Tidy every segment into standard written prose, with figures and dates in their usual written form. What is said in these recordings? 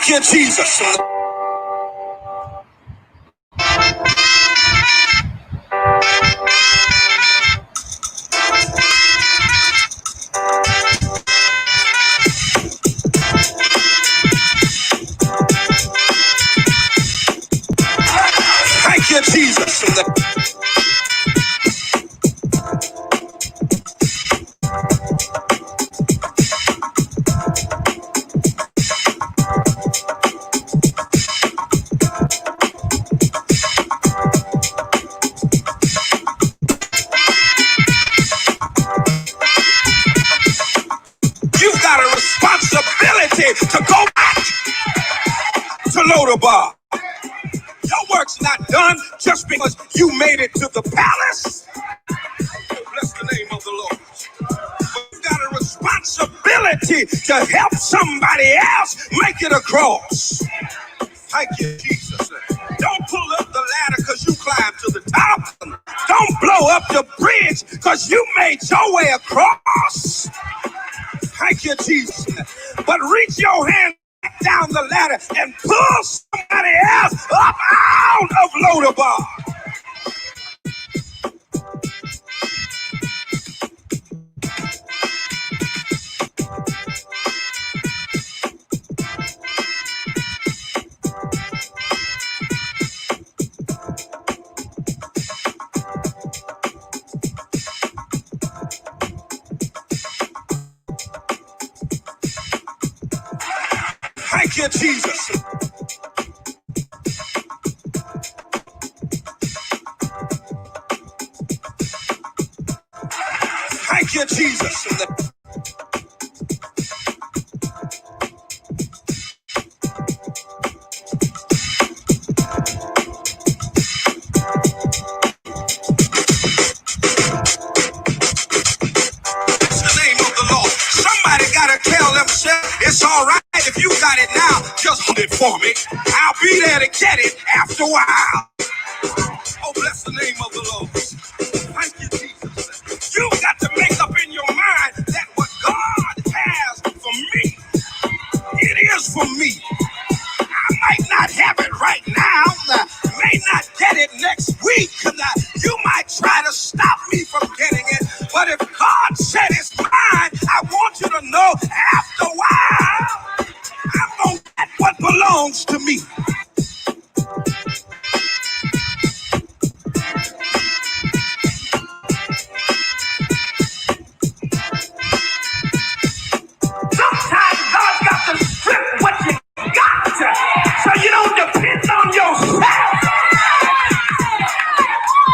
Thank you, Jesus. Thank you, Jesus. You've got a responsibility to go back to Lodabar. Your work's not done just because you made it to the palace. Bless the name of the Lord. But you've got a responsibility to help somebody else make it across. Thank you, Jesus. Don't pull up the ladder because you climbed to the top. Don't blow up the bridge because you made your way across. Thank you, Jesus. But reach your hand down the ladder and pull somebody else up out of Lodabar. Thank you, Jesus. Thank you, Jesus. It's all right if you got it now, just hold it for me. I'll be there to get it after a while. Oh, bless the name of the Lord. Thank you, Jesus. You've got to make up in your mind that what God has for me, it is for me. I might not have it right now. I may not get it next week. You might try to stop me from getting it. But if God said it's mine, I want you to know after a while, I'm going to get what belongs to me. Sometimes God got to strip what you got so you don't depend on yourself.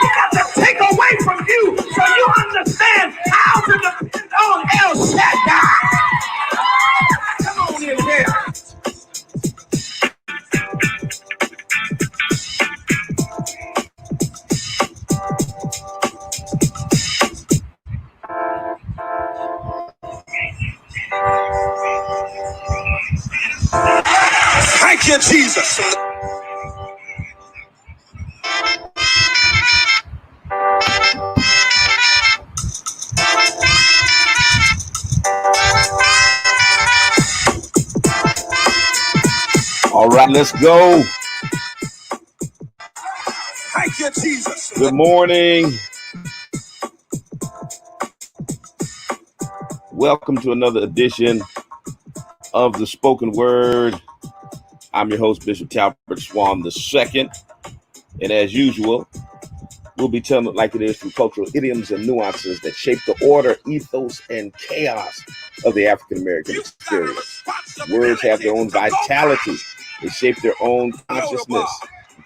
He got to take away from you so you understand how to depend on El Shaddai. Come on in here. Thank you, Jesus. All right, let's go. Thank you, Jesus. Good morning. Welcome to another edition of the Spoken Word. I'm your host, Bishop Talbert Swan II. And as usual, we'll be telling it like it is through cultural idioms and nuances that shape the order, ethos, and chaos of the African-American experience. Words have their own vitality. They shape their own consciousness,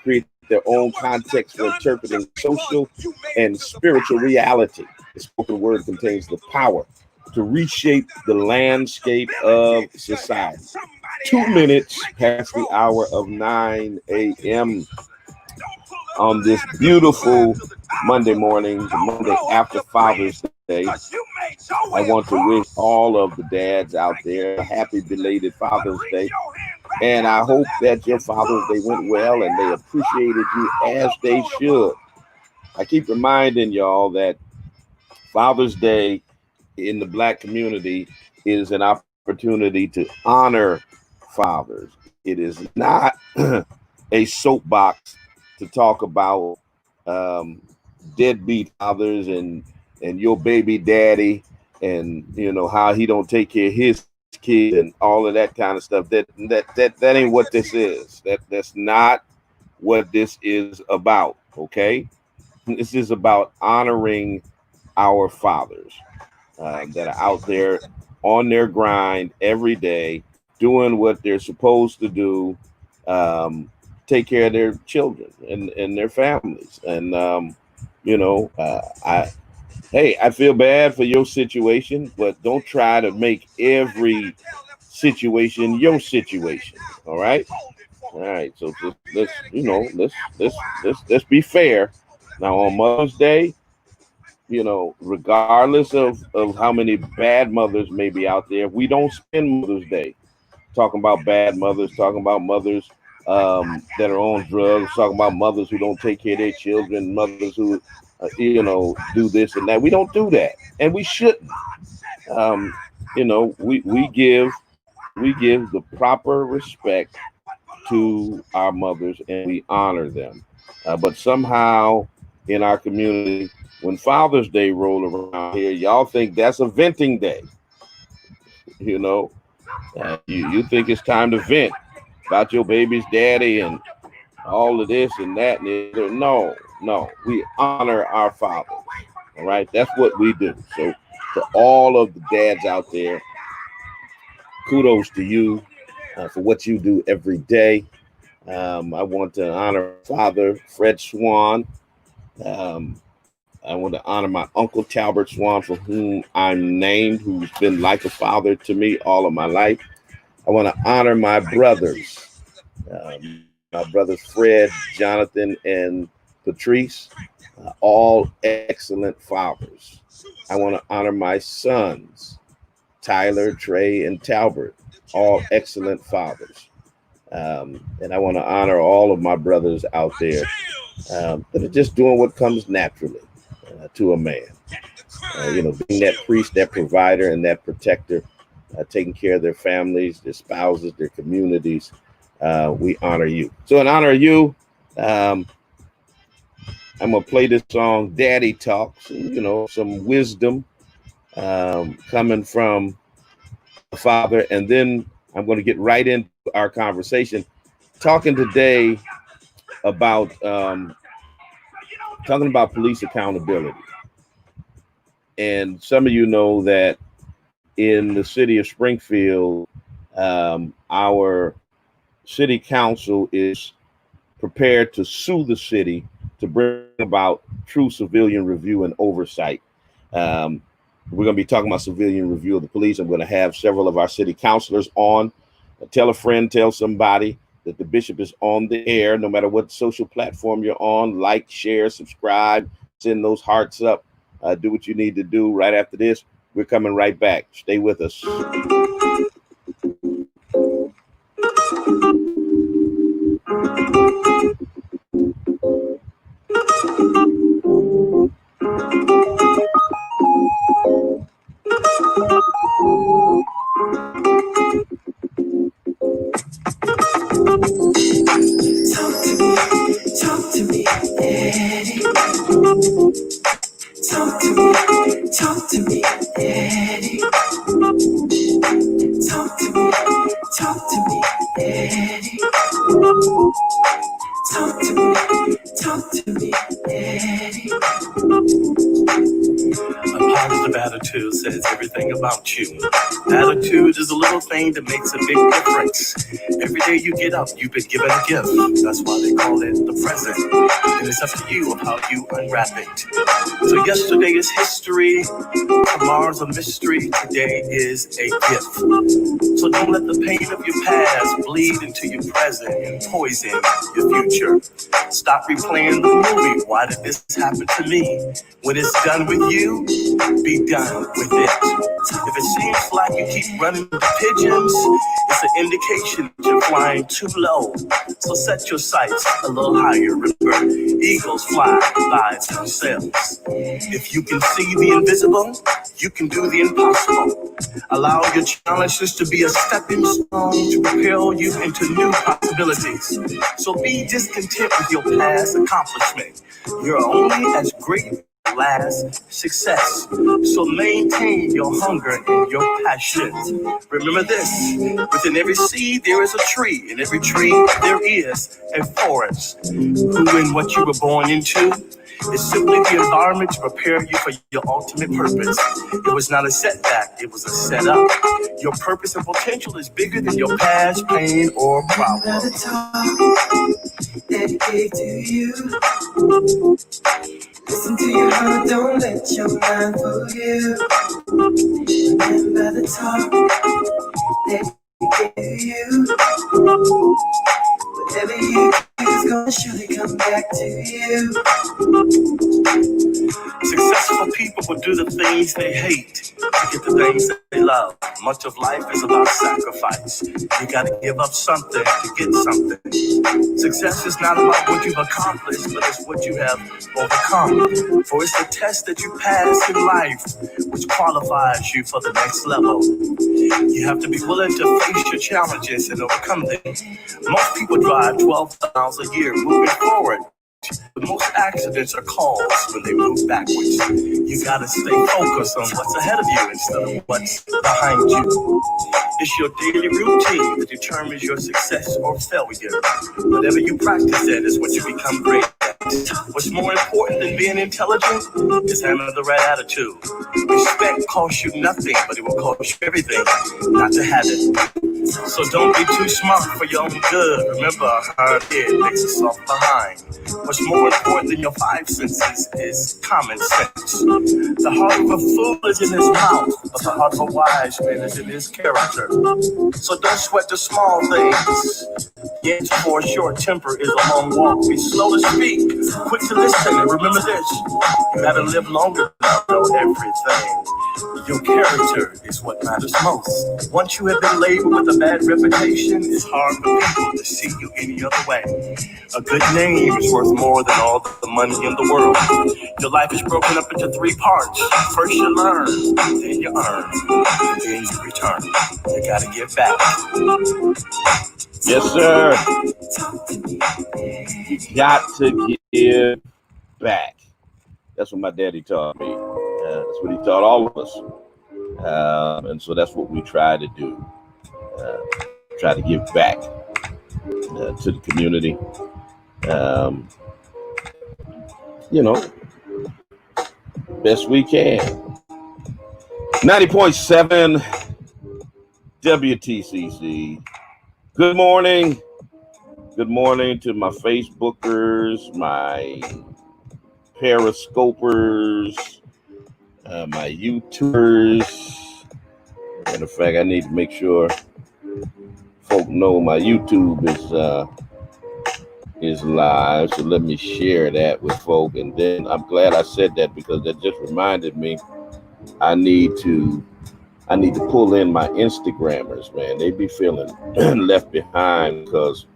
create their own context for interpreting social and spiritual reality. The spoken word contains the power to reshape the landscape of society. 2 minutes past the hour of 9 a.m. on this beautiful Monday morning, the Monday after Father's Day. I want to wish all of the dads out there a happy belated Father's Day. And I hope that your Father's Day went well and they appreciated you as they should. I keep reminding y'all that Father's Day in the Black community is an opportunity to honor fathers. It is not a soapbox to talk about deadbeat fathers and your baby daddy, and how he don't take care of his kid and all of that kind of stuff. That ain't what this is. That's not what this is about. Okay, this is about honoring our fathers that are out there on their grind every day, doing what they're supposed to do, take care of their children and their families. And I feel bad for your situation, but don't try to make every situation your situation. All right. All right. So just let's be fair. Now on Mother's Day, regardless of how many bad mothers may be out there, we don't spend Mother's Day talking about bad mothers, talking about mothers that are on drugs, talking about mothers who don't take care of their children, mothers who, do this and that. We don't do that, and we shouldn't. We give the proper respect to our mothers and we honor them. But somehow in our community, when Father's Day roll around here, y'all think that's a venting day. You think it's time to vent about your baby's daddy and all of this and that. And no, we honor our fathers. All right, that's what we do. So to all of the dads out there, kudos to you for what you do every day. I want to honor Father Fred Swan. I want to honor my Uncle Talbert Swan, for whom I'm named, who's been like a father to me all of my life. I want to honor my brothers, Fred, Jonathan, and Patrice, all excellent fathers. I want to honor my sons, Tyler, Trey, and Talbert, all excellent fathers. And I want to honor all of my brothers out there that are just doing what comes naturally to a man. Being that priest, that provider, and that protector, taking care of their families, their spouses, their communities. We honor you. So in honor of you, I'm going to play this song, Daddy Talks, some wisdom coming from the father. And then I'm going to get right into our conversation, talking today about police accountability. And some of you know that in the city of Springfield, our city council is prepared to sue the city to bring about true civilian review and oversight. We're going to be talking about civilian review of the police. I'm going to have several of our city councilors on. Tell a friend, tell somebody that the bishop is on the air, no matter what social platform you're on. Like, share, subscribe, send those hearts up. Do what you need to do. Right after this, we're coming right back. Stay with us. Talk to me, Daddy. Talk to me, Daddy. Talk to me, Daddy. Talk to me, Daddy. A positive attitude says everything about you. Attitude is a little thing that makes a big difference. Every day you get up, you've been given a gift. That's why they call it the present. And it's up to you of how you unwrap it. So yesterday is history, tomorrow's a mystery, today is a gift. So don't let the pain of your past bleed into your present and poison your future. Stop replaying the movie. Why did this happen to me? When it's done with you, be done with it. If it seems like you keep running into pigeons, it's an indication that you're flying too low. So set your sights a little higher. Remember, eagles fly by themselves. If you can see the invisible, you can do the impossible. Allow your challenges to be a stepping stone to propel you into new possibilities. So be discontent with your past accomplishment. You're only as great as last success. So maintain your hunger and your passion. Remember this, within every seed there is a tree. In every tree there is a forest. Who and what you were born into is simply the environment to prepare you for your ultimate purpose. It was not a setback, it was a setup. Your purpose and potential is bigger than your past pain or problem. Another talk dedicated to you. Listen to your heart, don't let your mind fool you. Remember the talk dedicated to you. Whatever you do is gonna surely come back to you. Successful people will do the things they hate to get the things that they love. Much of life is about sacrifice. You gotta give up something to get something. Success is not about what you've accomplished, but it's what you have overcome. For it's the test that you pass in life which qualifies you for the next level. You have to be willing to face your challenges and overcome them. Most people drive 12 miles a year moving forward. But most accidents are caused when they move backwards. You gotta stay focused on what's ahead of you instead of what's behind you. It's your daily routine that determines your success or failure. Whatever you practice at is what you become great at. What's more important than being intelligent is having the right attitude. Respect costs you nothing, but it will cost you everything not to have it. So don't be too smart for your own good. Remember, a hard head makes a soft behind. What's more important than your five senses is common sense. The heart of a fool is in his mouth, but the heart of a wise man is in his character. So don't sweat the small things. Yes, for a short temper is a long walk. Be slow to speak, quick to listen, and remember this: you gotta live longer to know everything. Your character is what matters most. Once you have been labeled with a bad reputation, it's hard for people to see you any other way. A good name is worth more than all the money in the world. Your life is broken up into three parts. First you learn, then you earn, and then you return. You gotta give back. Yes, sir. Got to give back. That's what my daddy taught me. That's what he taught all of us. And so that's what we try to do. Try to give back to the community. Best we can. 90.7 WTCC. Good morning. Good morning to my Facebookers, my Periscopers, my YouTubers. Matter of fact, I need to make sure folk know my YouTube is live. So let me share that with folk. And then I'm glad I said that because that just reminded me I need to pull in my Instagrammers, man. They be feeling left behind because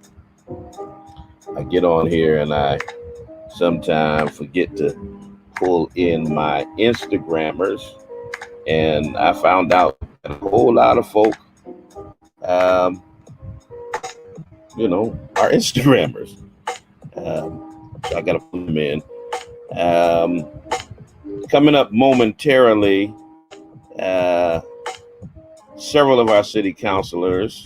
I get on here and I sometimes forget to pull in my Instagrammers. And I found out that a whole lot of folk, are Instagrammers. So I got to put them in. Coming up momentarily, several of our city councilors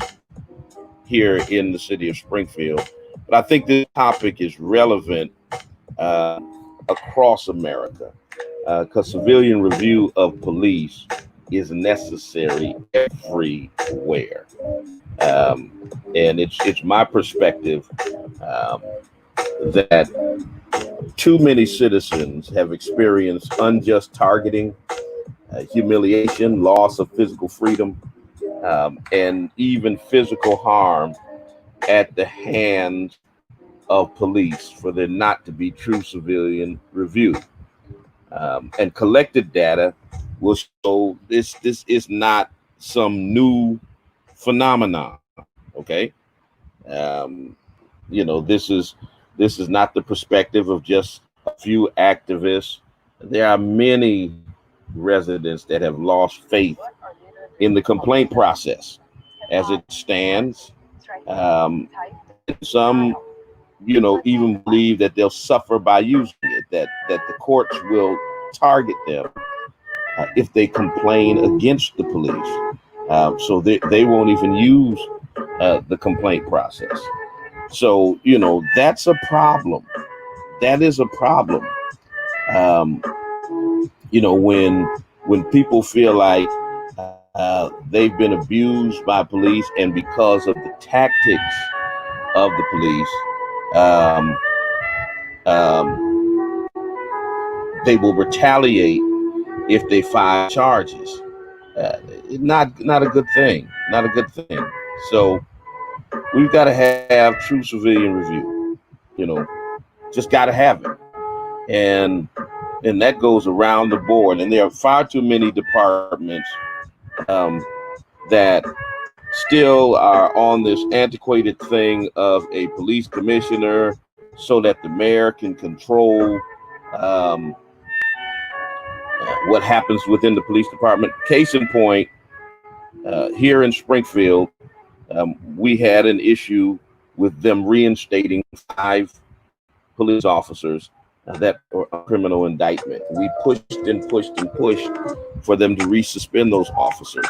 here in the city of Springfield. But I think this topic is relevant across America because civilian review of police is necessary everywhere. And it's my perspective that too many citizens have experienced unjust targeting, humiliation, loss of physical freedom, and even physical harm at the hands of police for there not to be true civilian review. And collected data will show this is not some new phenomenon. Okay. Um, this is not the perspective of just a few activists. There are many residents that have lost faith in the complaint process as it stands. Some, even believe that they'll suffer by using it, that the courts will target them if they complain against the police. So they won't even use the complaint process. So, that's a problem. That is a problem. Um, when people feel like they've been abused by police, and because of the tactics of the police, they will retaliate if they file charges. Not a good thing. Not a good thing. So we've got to have true civilian review. Just got to have it, and that goes around the board. And there are far too many departments that still are on this antiquated thing of a police commissioner, so that the mayor can control what happens within the police department. Case in point, here in Springfield, we had an issue with them reinstating 5 police officers that were a criminal indictment. We pushed and pushed and pushed for them to resuspend those officers.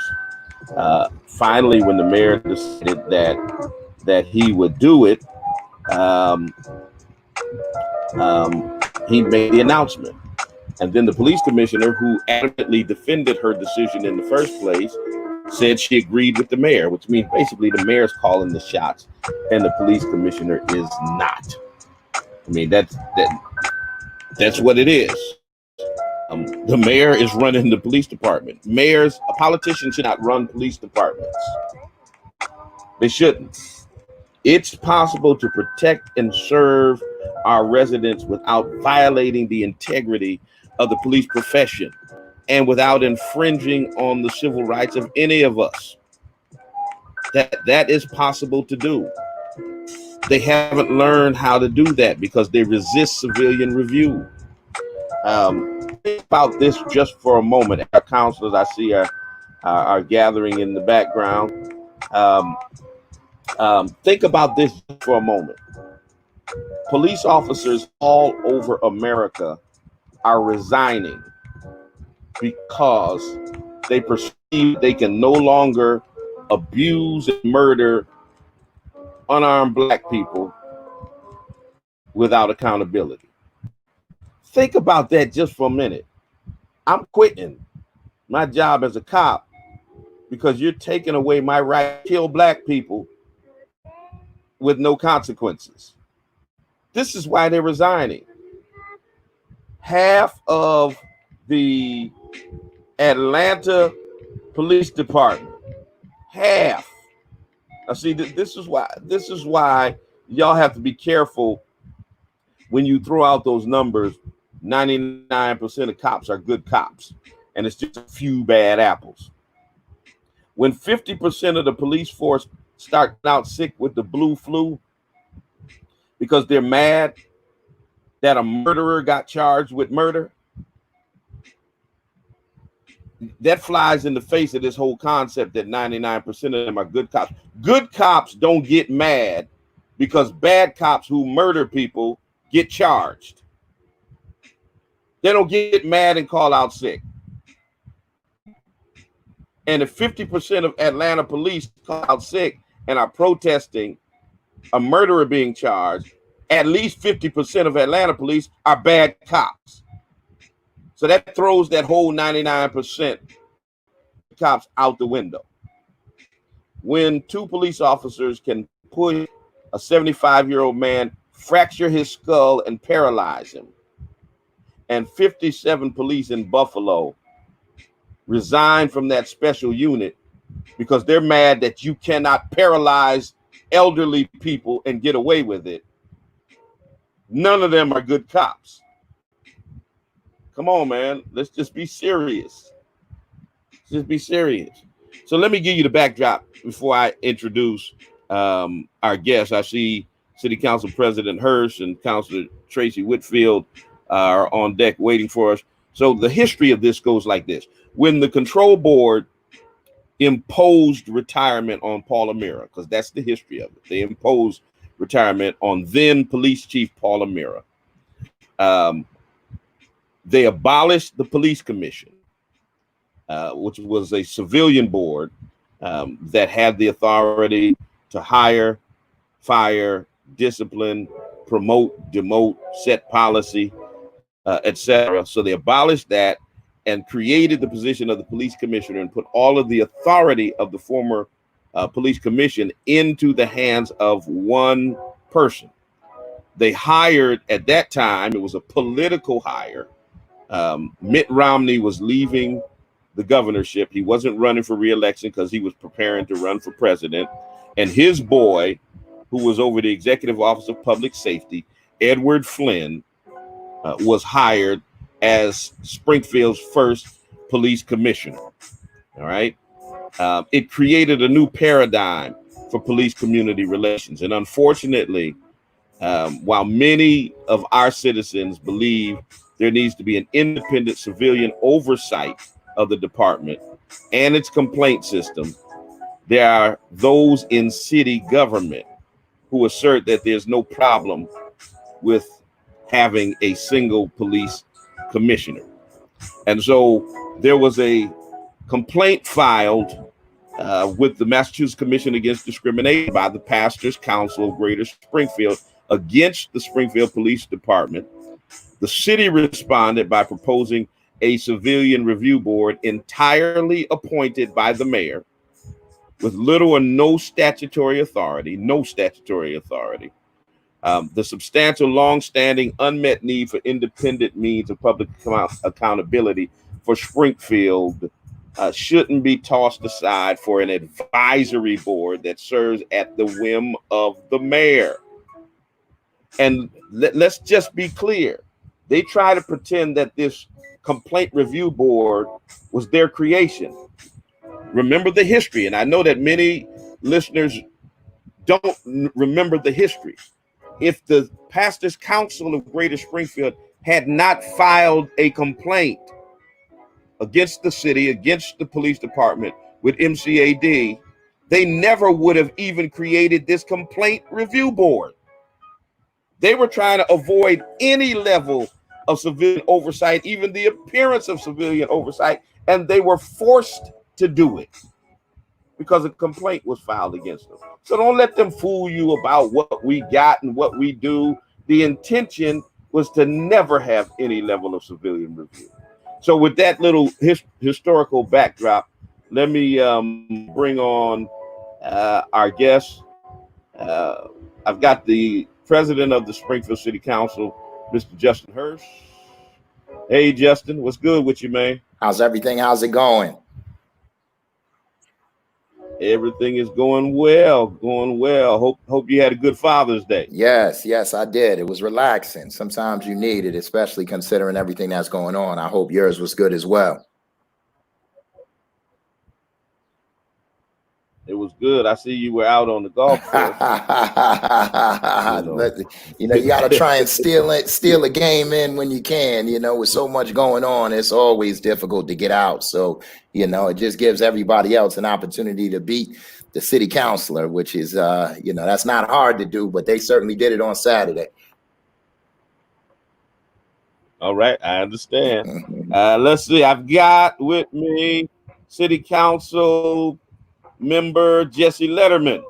Finally, when the mayor decided that he would do it, he made the announcement. And then the police commissioner, who adamantly defended her decision in the first place, said she agreed with the mayor, which means basically the mayor's calling the shots and the police commissioner is not. I mean, that's what it is. The mayor is running the police department. A politician should not run police departments. They shouldn't. It's possible to protect and serve our residents without violating the integrity of the police profession and without infringing on the civil rights of any of us. That is possible to do. They haven't learned how to do that because they resist civilian review. Think about this just for a moment. Our counselors, I see, are gathering in the background. Think about this for a moment. Police officers all over America are resigning because they perceive they can no longer abuse and murder unarmed Black people without accountability. Think about that just for a minute. I'm quitting my job as a cop because you're taking away my right to kill Black people with no consequences. This is why they're resigning. Half of the Atlanta Police Department, half. Now, see, this is why y'all have to be careful when you throw out those numbers. 99% of cops are good cops, and it's just a few bad apples. When 50% of the police force start out sick with the blue flu because they're mad that a murderer got charged with murder, that flies in the face of this whole concept that 99% of them are good cops. Good cops don't get mad because bad cops who murder people get charged. They don't get mad and call out sick. And if 50% of Atlanta police call out sick and are protesting a murderer being charged, at least 50% of Atlanta police are bad cops. So that throws that whole 99% cops out the window. When 2 police officers can push a 75-year-old man, fracture his skull and paralyze him, and 57 police in Buffalo resign from that special unit because they're mad that you cannot paralyze elderly people and get away with it, none of them are good cops. Come on, man. Let's just be serious. Just be serious. So let me give you the backdrop before I introduce our guests. I see City Council President Hirsch and Councilor Tracye Whitfield are on deck waiting for us. So the history of this goes like this. When the control board imposed retirement on Paula Mira, because that's the history of it. They imposed retirement on then Police Chief Paula Mira. They abolished the police commission, which was a civilian board that had the authority to hire, fire, discipline, promote, demote, set policy, etc. So they abolished that and created the position of the police commissioner and put all of the authority of the former police commission into the hands of one person. They hired, at that time, it was a political hire. Mitt Romney was leaving the governorship. He wasn't running for re-election because he was preparing to run for president. And his boy, who was over the Executive Office of Public Safety, Edward Flynn, was hired as Springfield's first police commissioner. All right. It created a new paradigm for police community relations. And unfortunately, while many of our citizens believe there needs to be an independent civilian oversight of the department and its complaint system, there are those in city government who assert that there's no problem with having a single police commissioner. And so there was a complaint filed with the Massachusetts Commission Against Discrimination by the Pastors Council of Greater Springfield against the Springfield Police Department. The city responded by proposing a civilian review board entirely appointed by the mayor with little or no statutory authority, The substantial, long-standing, unmet need for independent means of public accountability for Springfield shouldn't be tossed aside for an advisory board that serves at the whim of the mayor. And let's just be clear. They try to pretend that this complaint review board was their creation. Remember the history, and I know that many listeners don't remember the history. If the Pastors Council of Greater Springfield had not filed a complaint against the city, against the police department with MCAD, they never would have even created this complaint review board. They were trying to avoid any level of civilian oversight, even the appearance of civilian oversight, and they were forced to do it because a complaint was filed against them. So don't let them fool you about what we got and what we do. The intention was to never have any level of civilian review. So with that little historical backdrop, let me bring on our guests. I've got the president of the Springfield City Council, Mr. Justin Hirsch. Hey, Justin, what's good with you, man? How's everything? How's it going? Everything is going well, Hope you had a good Father's Day. Yes, I did. It was relaxing. Sometimes you need it, especially considering everything that's going on. I hope yours was good as well. It was good. I see you were out on the golf course. You got to try and steal a game in when you can. With so much going on, it's always difficult to get out. So, it just gives everybody else an opportunity to beat the city councilor, which is, that's not hard to do, but they certainly did it on Saturday. All right, I understand. Let's see. I've got with me City Council member Jesse Lederman.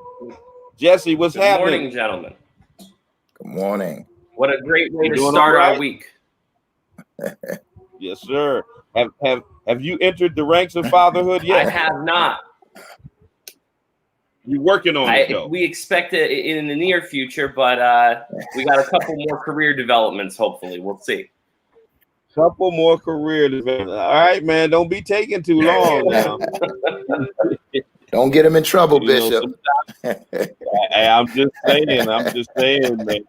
Jesse, what's happening? Good morning, gentlemen. Good morning. What a great way to start our week. Yes, sir. Have you entered the ranks of fatherhood yet? I have not. You're working on it, though. We expect it in the near future, but we got a couple more career developments, hopefully. We'll see. Couple more career developments. All right, man. Don't be taking too long now. Don't get him in trouble, Bishop. I'm just saying, man.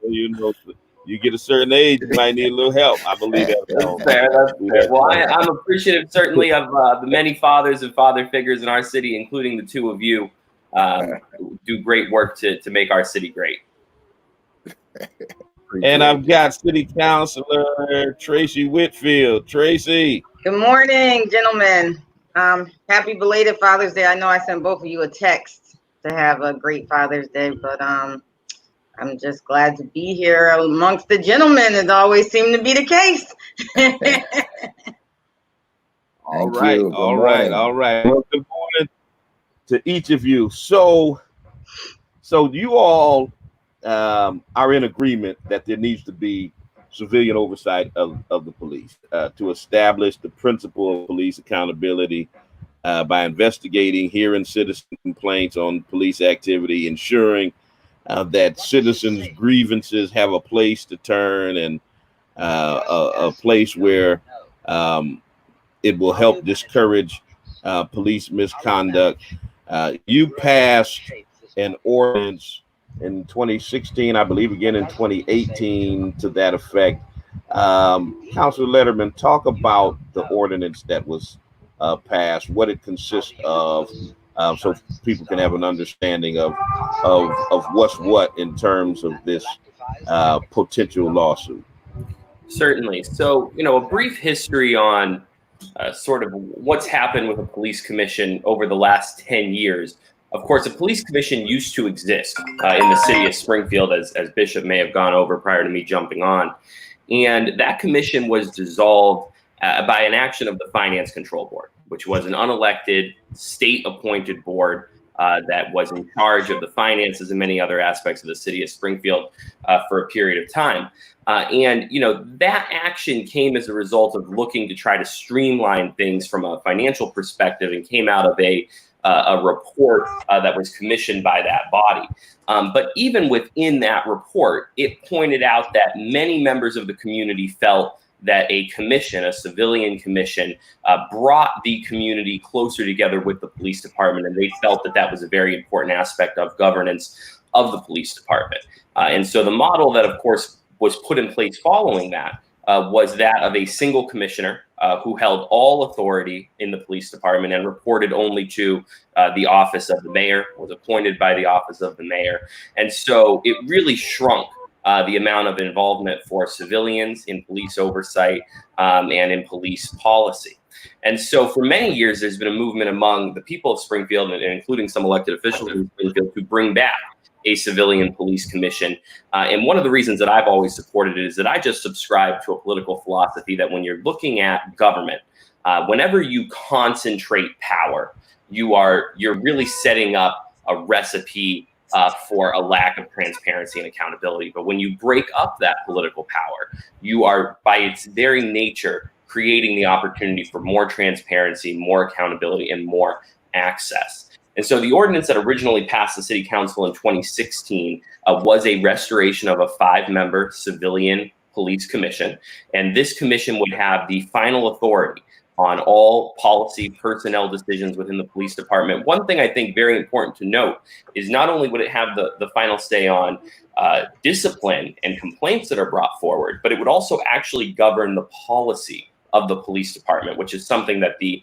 You get a certain age, you might need a little help. I believe that. That's fair. That's fair. Well, I'm appreciative certainly of the many fathers and father figures in our city, including the two of you, who do great work to make our city great. And I've got City Councilor Tracye Whitfield. Tracye. Good morning, gentlemen. Happy belated Father's Day. I know I sent both of you a text to have a great Father's Day, but I'm just glad to be here amongst the gentlemen. It always seemed to be the case. All right. Well, good morning to each of you. So you all are in agreement that there needs to be civilian oversight of the police to establish the principle of police accountability by investigating, hearing citizen complaints on police activity, ensuring that citizens' grievances have a place to turn and a place where it will help discourage police misconduct. You passed an ordinance in 2016, I believe again in 2018 to that effect. Councilor Lederman, talk about the ordinance that was passed, what it consists of, so people can have an understanding of what's what in terms of this potential lawsuit. Certainly. So, a brief history on sort of what's happened with a police commission over the last 10 years. Of course, a police commission used to exist in the city of Springfield, as Bishop may have gone over prior to me jumping on. And that commission was dissolved by an action of the Finance Control Board, which was an unelected state-appointed board that was in charge of the finances and many other aspects of the city of Springfield for a period of time. And that action came as a result of looking to try to streamline things from a financial perspective, and came out of a report that was commissioned by that body. But even within that report, it pointed out that many members of the community felt that a commission, a civilian commission, brought the community closer together with the police department, and they felt that that was a very important aspect of governance of the police department. And so the model that, of course, was put in place following that was that of a single commissioner who held all authority in the police department and reported only to the office of the mayor, was appointed by the office of the mayor. And so it really shrunk the amount of involvement for civilians in police oversight and in police policy. And so for many years, there's been a movement among the people of Springfield, and including some elected officials in Springfield, to bring back a civilian police commission. And one of the reasons that I've always supported it is that I just subscribe to a political philosophy that when you're looking at government, whenever you concentrate power, you're really setting up a recipe for a lack of transparency and accountability. But when you break up that political power, you are, by its very nature, creating the opportunity for more transparency, more accountability, and more access. And so the ordinance that originally passed the city council in 2016 was a restoration of a 5-member civilian police commission. And this commission would have the final authority on all policy personnel decisions within the police department. One thing I think very important to note is not only would it have the final say on discipline and complaints that are brought forward, but it would also actually govern the policy of the police department, which is something that the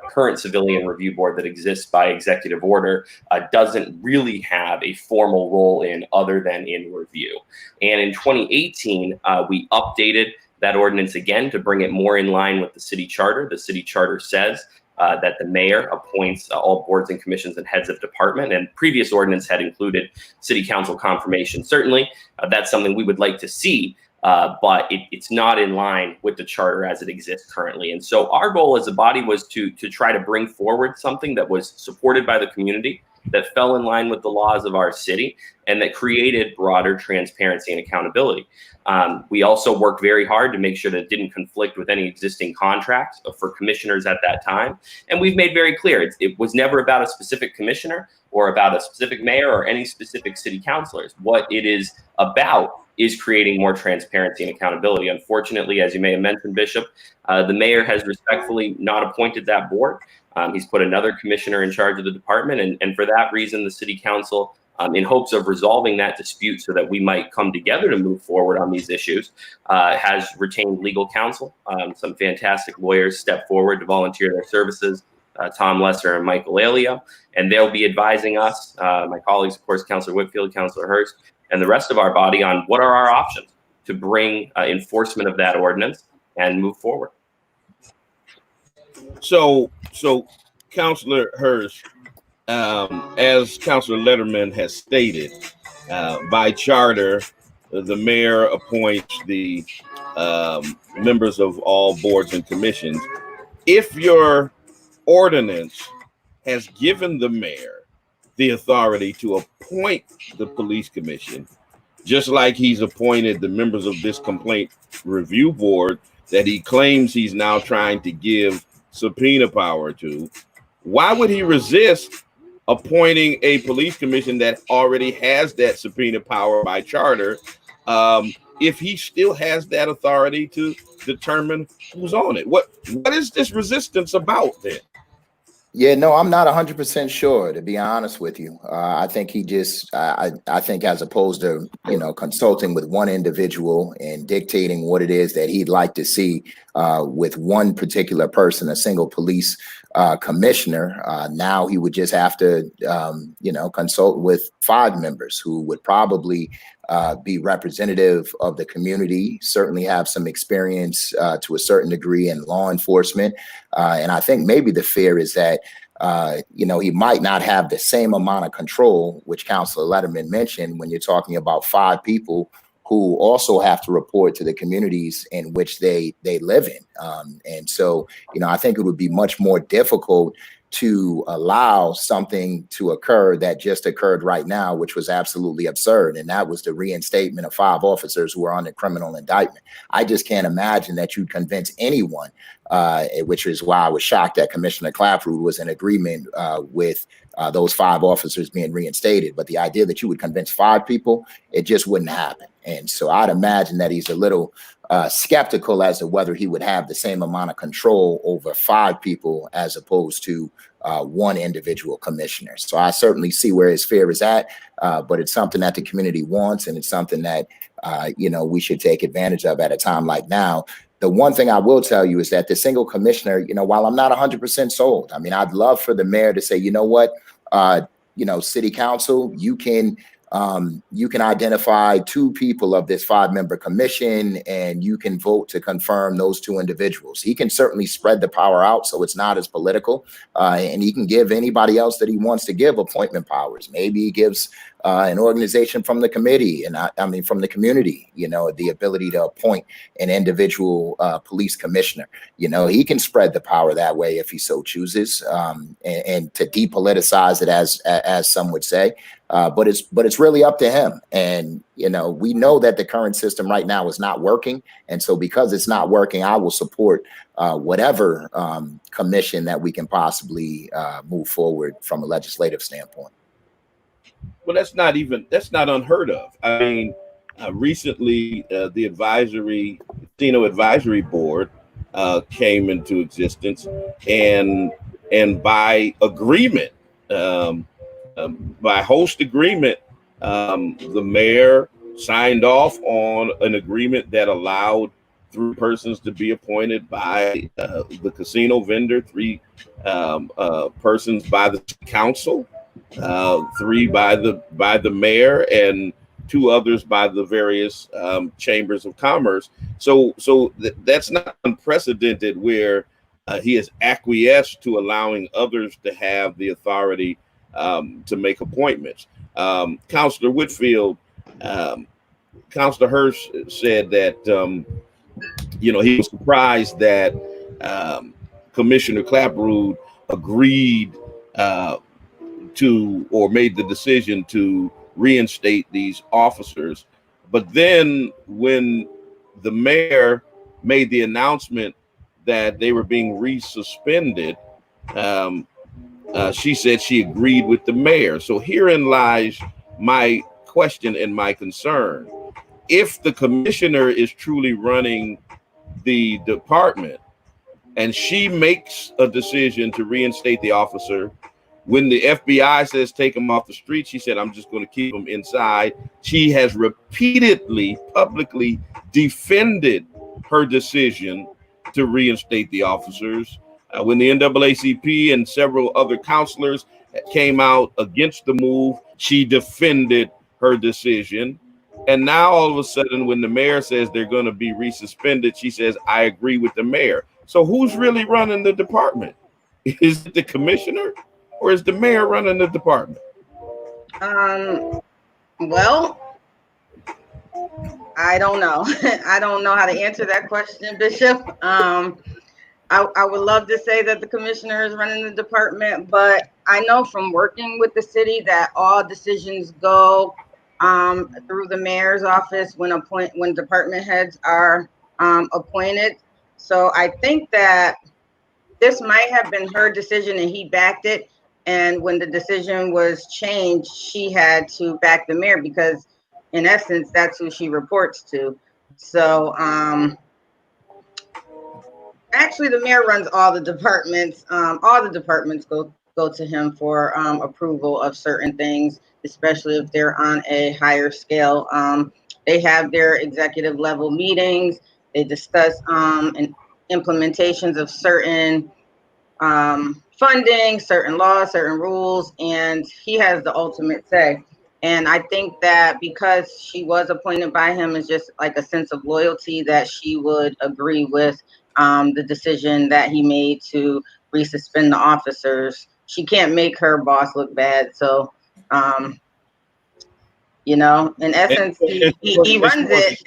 current civilian review board that exists by executive order doesn't really have a formal role in, other than in review. And in 2018, we updated that ordinance again to bring it more in line with the city charter. The city charter says that the mayor appoints all boards and commissions and heads of department, and previous ordinance had included city council confirmation. Certainly, that's something we would like to see, but it's not in line with the charter as it exists currently. And so our goal as a body was to try to bring forward something that was supported by the community, that fell in line with the laws of our city, and that created broader transparency and accountability. We also worked very hard to make sure that it didn't conflict with any existing contracts for commissioners at that time. And we've made very clear, it was never about a specific commissioner or about a specific mayor or any specific city councilors. What it is about is creating more transparency and accountability. Unfortunately, as you may have mentioned, Bishop, the mayor has respectfully not appointed that board. He's put another commissioner in charge of the department. And for that reason, the city council in hopes of resolving that dispute so that we might come together to move forward on these issues, has retained legal counsel. Some fantastic lawyers stepped forward to volunteer their services, Tom Lesser and Michael Aleo, and they'll be advising us, my colleagues, of course, Councilor Whitfield, Councilor Hurst, and the rest of our body on what are our options to bring enforcement of that ordinance and move forward. So Councilor Hurst, as Councilor Lederman has stated, by charter, the mayor appoints the members of all boards and commissions. If your ordinance has given the mayor the authority to appoint the police commission, just like he's appointed the members of this complaint review board that he claims he's now trying to give subpoena power to, why would he resist appointing a police commission that already has that subpoena power by charter, if he still has that authority to determine who's on it? What is this resistance about then? Yeah, no, I'm not 100% sure, to be honest with you. I think he just, I think as opposed to, consulting with one individual and dictating what it is that he'd like to see with one particular person, a single police commissioner, now he would just have to, consult with 5 members who would probably be representative of the community, certainly have some experience to a certain degree in law enforcement. And I think maybe the fear is that, he might not have the same amount of control, which Councilor Lederman mentioned, when you're talking about 5 people who also have to report to the communities in which they live in. And so, I think it would be much more difficult to allow something to occur that just occurred right now, which was absolutely absurd. And that was the reinstatement of 5 officers who were under criminal indictment. I just can't imagine that you'd convince anyone, which is why I was shocked that Commissioner Clapperud was in agreement with those 5 officers being reinstated. But the idea that you would convince 5 people, it just wouldn't happen. And so I'd imagine that he's a little skeptical as to whether he would have the same amount of control over 5 people as opposed to one individual commissioner. So I certainly see where his fear is at, but it's something that the community wants, and it's something that, we should take advantage of at a time like now. The one thing I will tell you is that the single commissioner, while I'm not 100% sold, I mean, I'd love for the mayor to say, you know what, city council, you can identify 2 people of this 5-member commission, and you can vote to confirm those 2 individuals. He can certainly spread the power out so it's not as political, and he can give anybody else that he wants to give appointment powers. Maybe he gives an organization from the committee, and from the community, the ability to appoint an individual police commissioner. He can spread the power that way if he so chooses, and to depoliticize it, as some would say. But it's really up to him. And, we know that the current system right now is not working. And so because it's not working, I will support whatever commission that we can possibly move forward from a legislative standpoint. Well, that's not unheard of. I mean, recently, the Casino Advisory Board came into existence, and by agreement, by host agreement, the mayor signed off on an agreement that allowed 3 persons to be appointed by the casino vendor, 3 persons by the council, 3 by the mayor, and 2 others by the various chambers of commerce. So that's not unprecedented, where he has acquiesced to allowing others to have the authority to make appointments. Councilor Whitfield, Councilor Hurst said that he was surprised that Commissioner Clapperud agreed to, or made the decision to, reinstate these officers. But then when the mayor made the announcement that they were being resuspended, she said she agreed with the mayor. So herein lies my question and my concern. If the commissioner is truly running the department and she makes a decision to reinstate the officer, When the FBI says take them off the street, she said, I'm just going to keep them inside. She has repeatedly, publicly defended her decision to reinstate the officers. When the NAACP and several other counselors came out against the move, she defended her decision. And now all of a sudden, when the mayor says they're going to be resuspended, she says, I agree with the mayor. So who's really running the department? Is it the commissioner or is the mayor running the department? Well, I don't know. I don't know how to answer that question, Bishop. I would love to say that the commissioner is running the department, but I know from working with the city that all decisions go through the mayor's office when department heads are appointed. So I think that this might have been her decision and he backed it. And when the decision was changed, she had to back the mayor because in essence, that's who she reports to. So actually the mayor runs all the departments. All the departments go to him for approval of certain things, especially if they're on a higher scale. They have their executive level meetings. They discuss implementations of certain funding, certain laws, certain rules, and he has the ultimate say. And I think that because she was appointed by him, is just like a sense of loyalty that she would agree with the decision that he made to resuspend the officers. She can't make her boss look bad. So, you know, in essence, he runs it.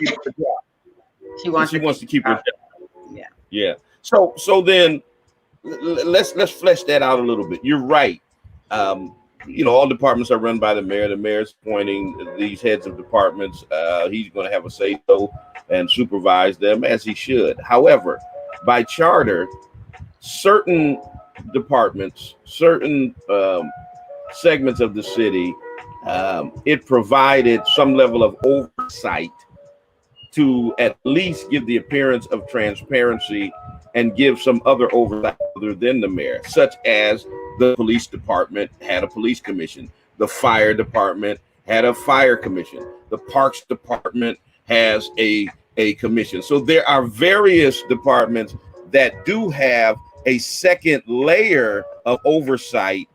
She wants to keep her job. Yeah. So then let's flesh that out a little bit. You're right. You know, all departments are run by the mayor. The mayor's appointing these heads of departments. He's going to have a say-so and supervise them as he should. However, by charter, certain departments, certain segments of the city, it provided some level of oversight to at least give the appearance of transparency and give some other oversight other than the mayor, such as the police department had a police commission, the fire department had a fire commission, the parks department has a commission. So there are various departments that do have a second layer of oversight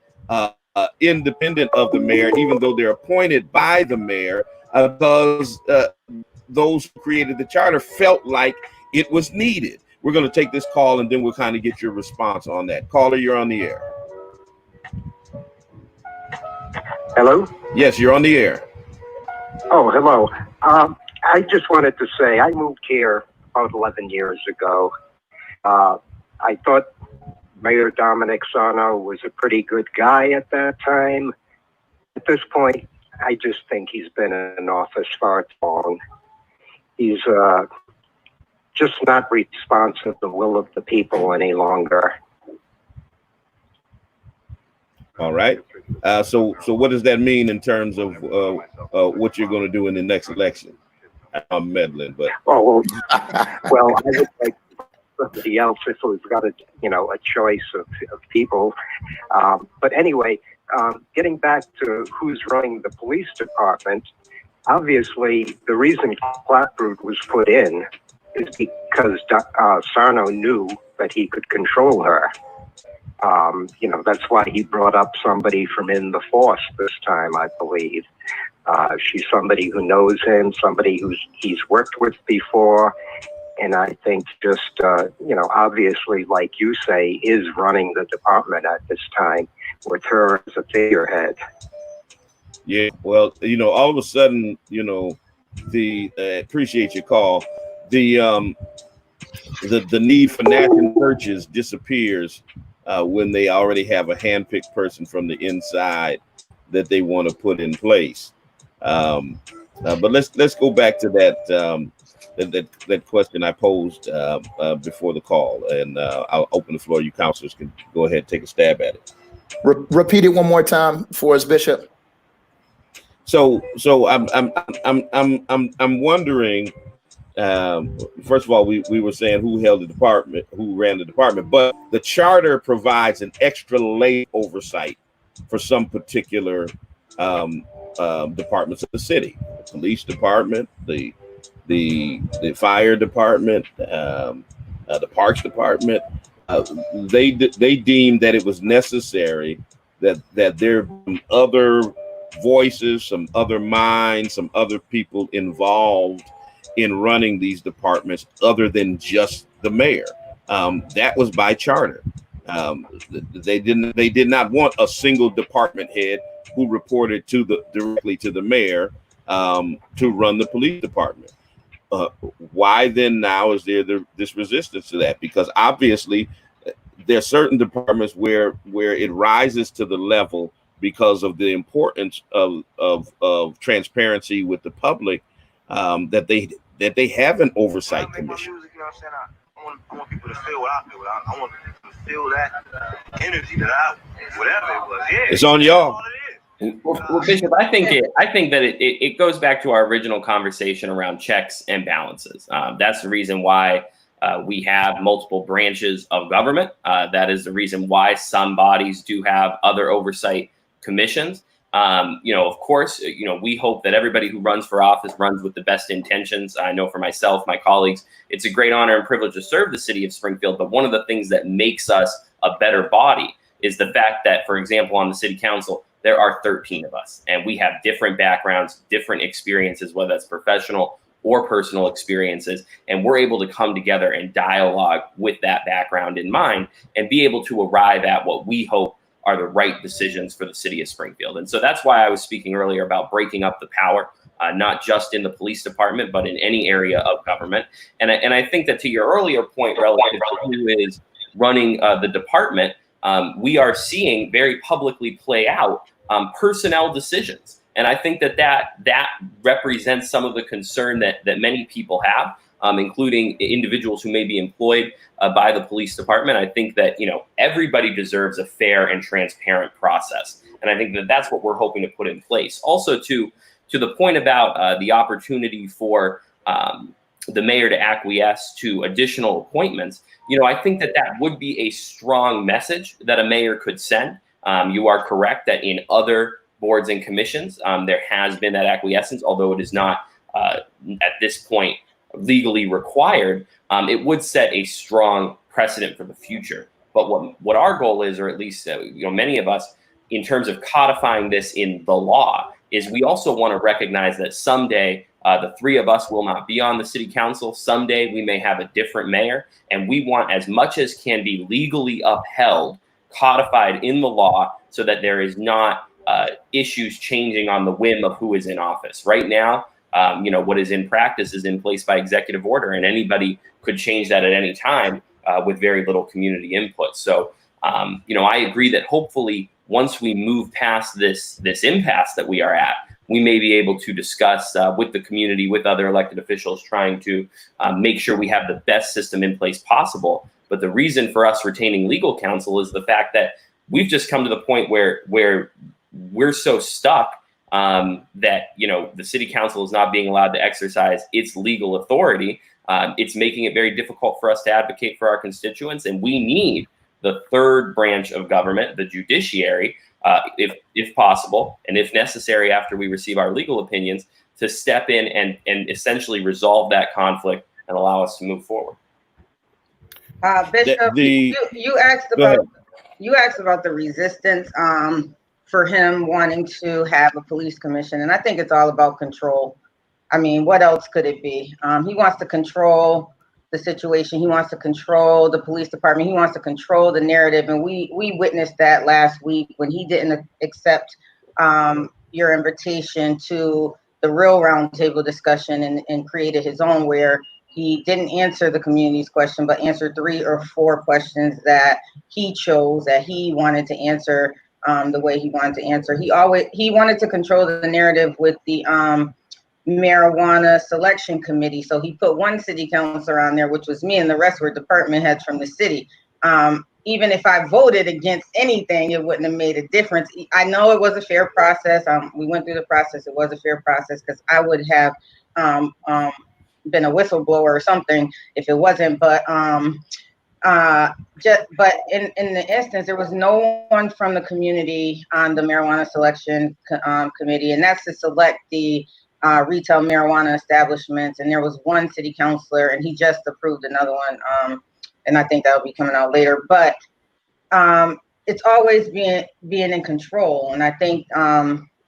independent of the mayor, even though they're appointed by the mayor, because those who created the charter felt like it was needed. We're going to take this call and then we'll kind of get your response on that. Caller, you're on the air. Hello? Yes, you're on the air. Oh, hello. I just wanted to say I moved here about 11 years ago. I thought Mayor Dominic Sarno was a pretty good guy at that time. At this point, I just think he's been in office far too long. He's just not responsive to the will of the people any longer. All right. So what does that mean in terms of what you're going to do in the next election? I'm meddling, but well, I would like somebody else if we've got a choice of people. But anyway, getting back to who's running the police department, obviously the reason Claproot was put in is because Sarno knew that he could control her. That's why he brought up somebody from in the force this time, I believe. She's somebody who knows him, somebody he's worked with before, and I think just, obviously, like you say, is running the department at this time with her as a figurehead. Yeah, well, all of a sudden, appreciate your call. The need for national churches disappears when they already have a handpicked person from the inside that they want to put in place. But let's go back to that question I posed before the call, and I'll open the floor. You counselors can go ahead and take a stab at it. Repeat it one more time for us, Bishop. So I'm wondering. First of all, we were saying who ran the department, but the charter provides an extra layer oversight for some particular departments of the city, the police department, the fire department, the parks department. They deemed that it was necessary that there be other voices, some other minds, some other people involved in running these departments other than just the mayor. That was by charter. They did not want a single department head who reported directly to the mayor to run the police department. Why then now is there this resistance to that? Because obviously there are certain departments where it rises to the level because of the importance of transparency with the public, that they have an oversight commission. I want people to feel what I feel. I want people to feel that energy that whatever it was. Yeah, it's on y'all. Well, Bishop, I think that it goes back to our original conversation around checks and balances. That's the reason why we have multiple branches of government. That is the reason why some bodies do have other oversight commissions. Of course, we hope that everybody who runs for office runs with the best intentions. I know for myself, my colleagues, it's a great honor and privilege to serve the city of Springfield. But one of the things that makes us a better body is the fact that, for example, on the city council, there are 13 of us, and we have different backgrounds, different experiences, whether that's professional or personal experiences, and we're able to come together and dialogue with that background in mind and be able to arrive at what we hope are the right decisions for the city of Springfield. And so that's why I was speaking earlier about breaking up the power, not just in the police department, but in any area of government. And I think that to your earlier point relative to who is running the department, we are seeing very publicly play out personnel decisions. And I think that represents some of the concern that many people have, including individuals who may be employed by the police department. I think that, everybody deserves a fair and transparent process. And I think that that's what we're hoping to put in place. Also, to the point about the opportunity for the mayor to acquiesce to additional appointments, I think that would be a strong message that a mayor could send. You are correct that in other boards and commissions, there has been that acquiescence, although it is not at this point legally required. It would set a strong precedent for the future. But what our goal is, or at least many of us, in terms of codifying this in the law, is we also want to recognize that someday the three of us will not be on the city council. Someday we may have a different mayor, and we want as much as can be legally upheld, codified in the law, so that there is not issues changing on the whim of who is in office. Right now, what is in practice is in place by executive order, and anybody could change that at any time with very little community input. So, I agree that hopefully once we move past this impasse that we are at, we may be able to discuss with the community, with other elected officials, trying to make sure we have the best system in place possible. But the reason for us retaining legal counsel is the fact that we've just come to the point where we're so stuck that the city council is not being allowed to exercise its legal authority. It's making it very difficult for us to advocate for our constituents, and we need the third branch of government, the judiciary, if possible, and if necessary, after we receive our legal opinions, to step in and essentially resolve that conflict and allow us to move forward. Bishop, you asked about the resistance for him wanting to have a police commission, and I think it's all about control. I mean, what else could it be? He wants to control the situation. He wants to control the police department. He wants to control the narrative. And we witnessed that last week when he didn't accept your invitation to the real roundtable discussion and created his own, where he didn't answer the community's question, but answered 3 or 4 questions that he chose, that he wanted to answer the way he wanted to answer. He wanted to control the narrative with the marijuana selection committee. So he put one city councilor on there, which was me, and the rest were department heads from the city. Even if I voted against anything, it wouldn't have made a difference. I know it was a fair process. We went through the process. It was a fair process, because I would have been a whistleblower or something if it wasn't. But But in the instance, there was no one from the community on the marijuana selection committee, and that's to select the retail marijuana establishments. And there was one city councilor, and he just approved another one, and I think that'll be coming out later. But it's always being in control, and I think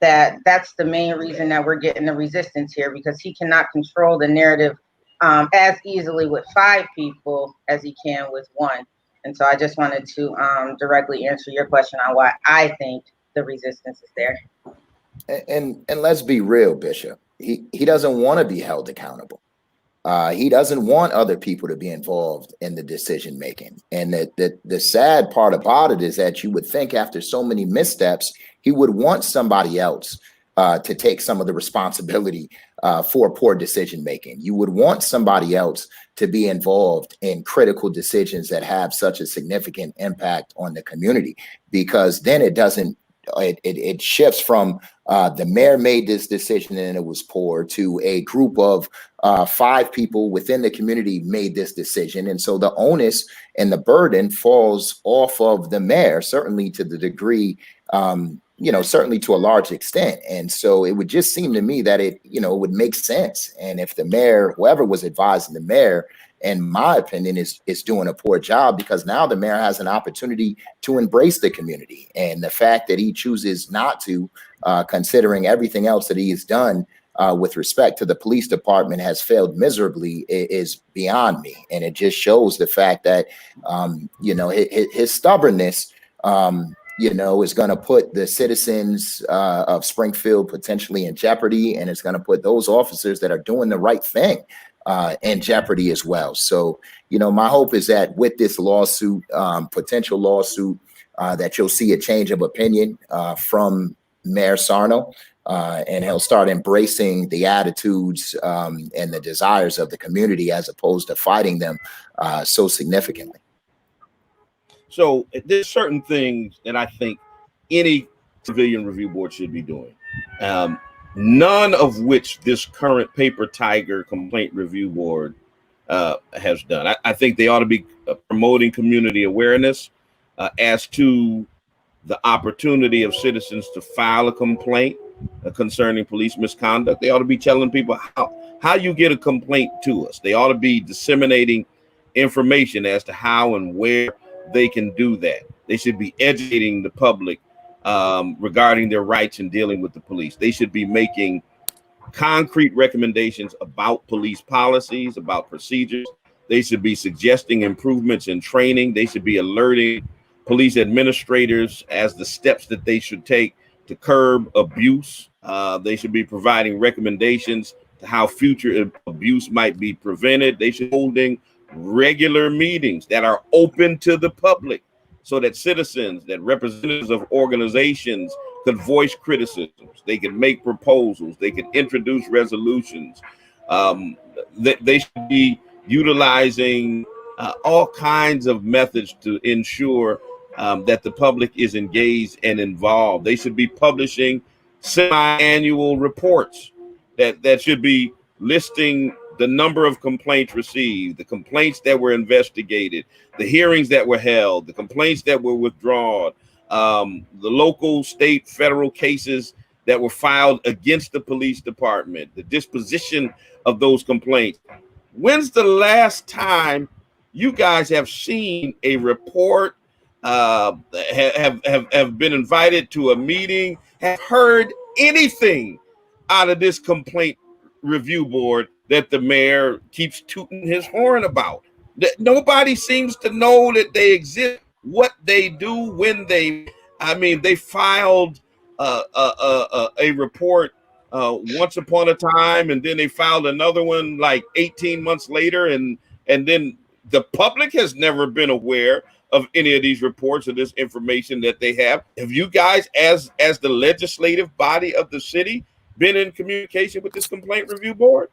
that's the main reason that we're getting the resistance here, because he cannot control the narrative as easily with 5 people as he can with 1. And so I just wanted to directly answer your question on why I think the resistance is there. And let's be real, Bishop. He doesn't want to be held accountable. He doesn't want other people to be involved in the decision making. And the sad part about it is that you would think after so many missteps, he would want somebody else to take some of the responsibility for poor decision making. You would want somebody else to be involved in critical decisions that have such a significant impact on the community, because then it shifts from the mayor made this decision and it was poor to a group of 5 people within the community made this decision. And so the onus and the burden falls off of the mayor, certainly to the degree, certainly to a large extent. And so it would just seem to me that it would make sense. And if the mayor, whoever was advising the mayor, in my opinion, is doing a poor job, because now the mayor has an opportunity to embrace the community. And the fact that he chooses not to, considering everything else that he has done with respect to the police department has failed miserably, is beyond me. And it just shows the fact that, his stubbornness, is going to put the citizens of Springfield potentially in jeopardy, and it's going to put those officers that are doing the right thing in jeopardy as well. So, my hope is that with this lawsuit, potential lawsuit, that you'll see a change of opinion from Mayor Sarno, and he'll start embracing the attitudes and the desires of the community as opposed to fighting them so significantly. So there's certain things that I think any civilian review board should be doing. None of which this current Paper Tiger Complaint Review Board has done. I think they ought to be promoting community awareness as to the opportunity of citizens to file a complaint concerning police misconduct. They ought to be telling people how you get a complaint to us. They ought to be disseminating information as to how and where they can do that. They should be educating the public regarding their rights in dealing with the police. They should be making concrete recommendations about police policies, about procedures. They should be suggesting improvements in training. They should be alerting police administrators as the steps that they should take to curb abuse. They should be providing recommendations to how future abuse might be prevented. They should be holding regular meetings that are open to the public so that citizens, that representatives of organizations could voice criticisms. They could make proposals. They could introduce resolutions. They should be utilizing all kinds of methods to ensure that the public is engaged and involved. They should be publishing semi-annual reports that should be listing the number of complaints received, the complaints that were investigated, the hearings that were held, the complaints that were withdrawn, the local, state, federal cases that were filed against the police department, the disposition of those complaints. When's the last time you guys have seen a report, have been invited to a meeting, have heard anything out of this complaint review board that the mayor keeps tooting his horn about? That nobody seems to know that they exist, what they do, when they filed a report once upon a time, and then they filed another one like 18 months later, and then the public has never been aware of any of these reports or this information that they have. Have you guys, as the legislative body of the city, been in communication with this complaint review board?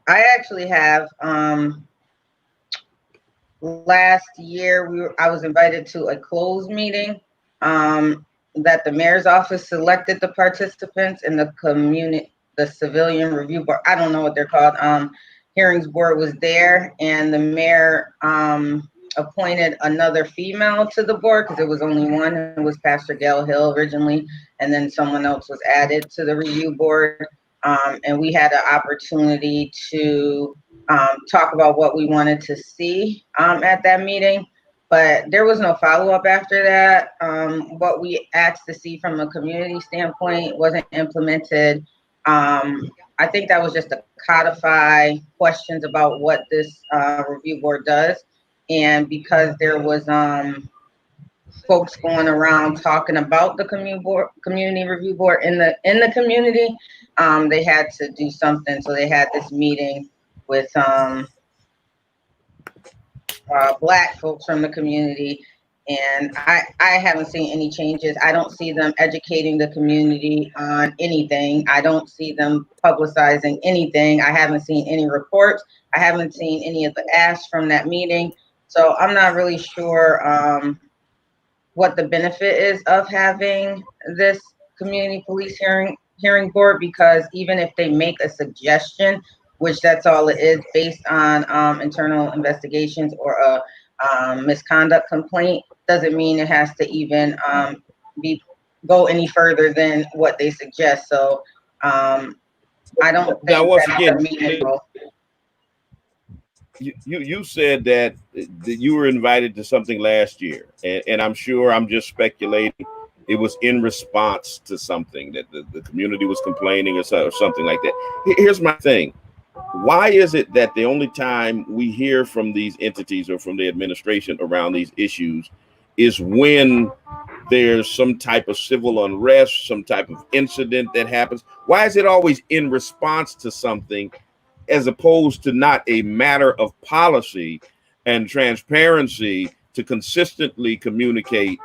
I actually have. Last year, I was invited to a closed meeting that the mayor's office selected the participants in the civilian review board. I don't know what they're called. hearings board was there, and the mayor appointed another female to the board because it was only one. It was Pastor Gail Hill originally, and then someone else was added to the review board. And we had an opportunity to talk about what we wanted to see at that meeting, but there was no follow-up after that. What we asked to see from a community standpoint wasn't implemented. I think that was just to codify questions about what this review board does. And because there was folks going around talking about the community review board in the community, they had to do something. So they had this meeting with Black folks from the community, and I haven't seen any changes. I don't see them educating the community on anything. I don't see them publicizing anything. I haven't seen any reports. I haven't seen any of the asks from that meeting. So I'm not really sure what the benefit is of having this community police hearing board, because even if they make a suggestion, which that's all it is, based on internal investigations or a misconduct complaint, doesn't mean it has to even go any further than what they suggest. So I don't think now, once that's again, meaningful. You said that you were invited to something last year, and I'm sure, I'm just speculating, it was in response to something that the community was complaining or something like that. Here's my thing. Why is it that the only time we hear from these entities or from the administration around these issues is when there's some type of civil unrest, some type of incident that happens? Why is it always in response to something, as opposed to not a matter of policy and transparency to consistently communicate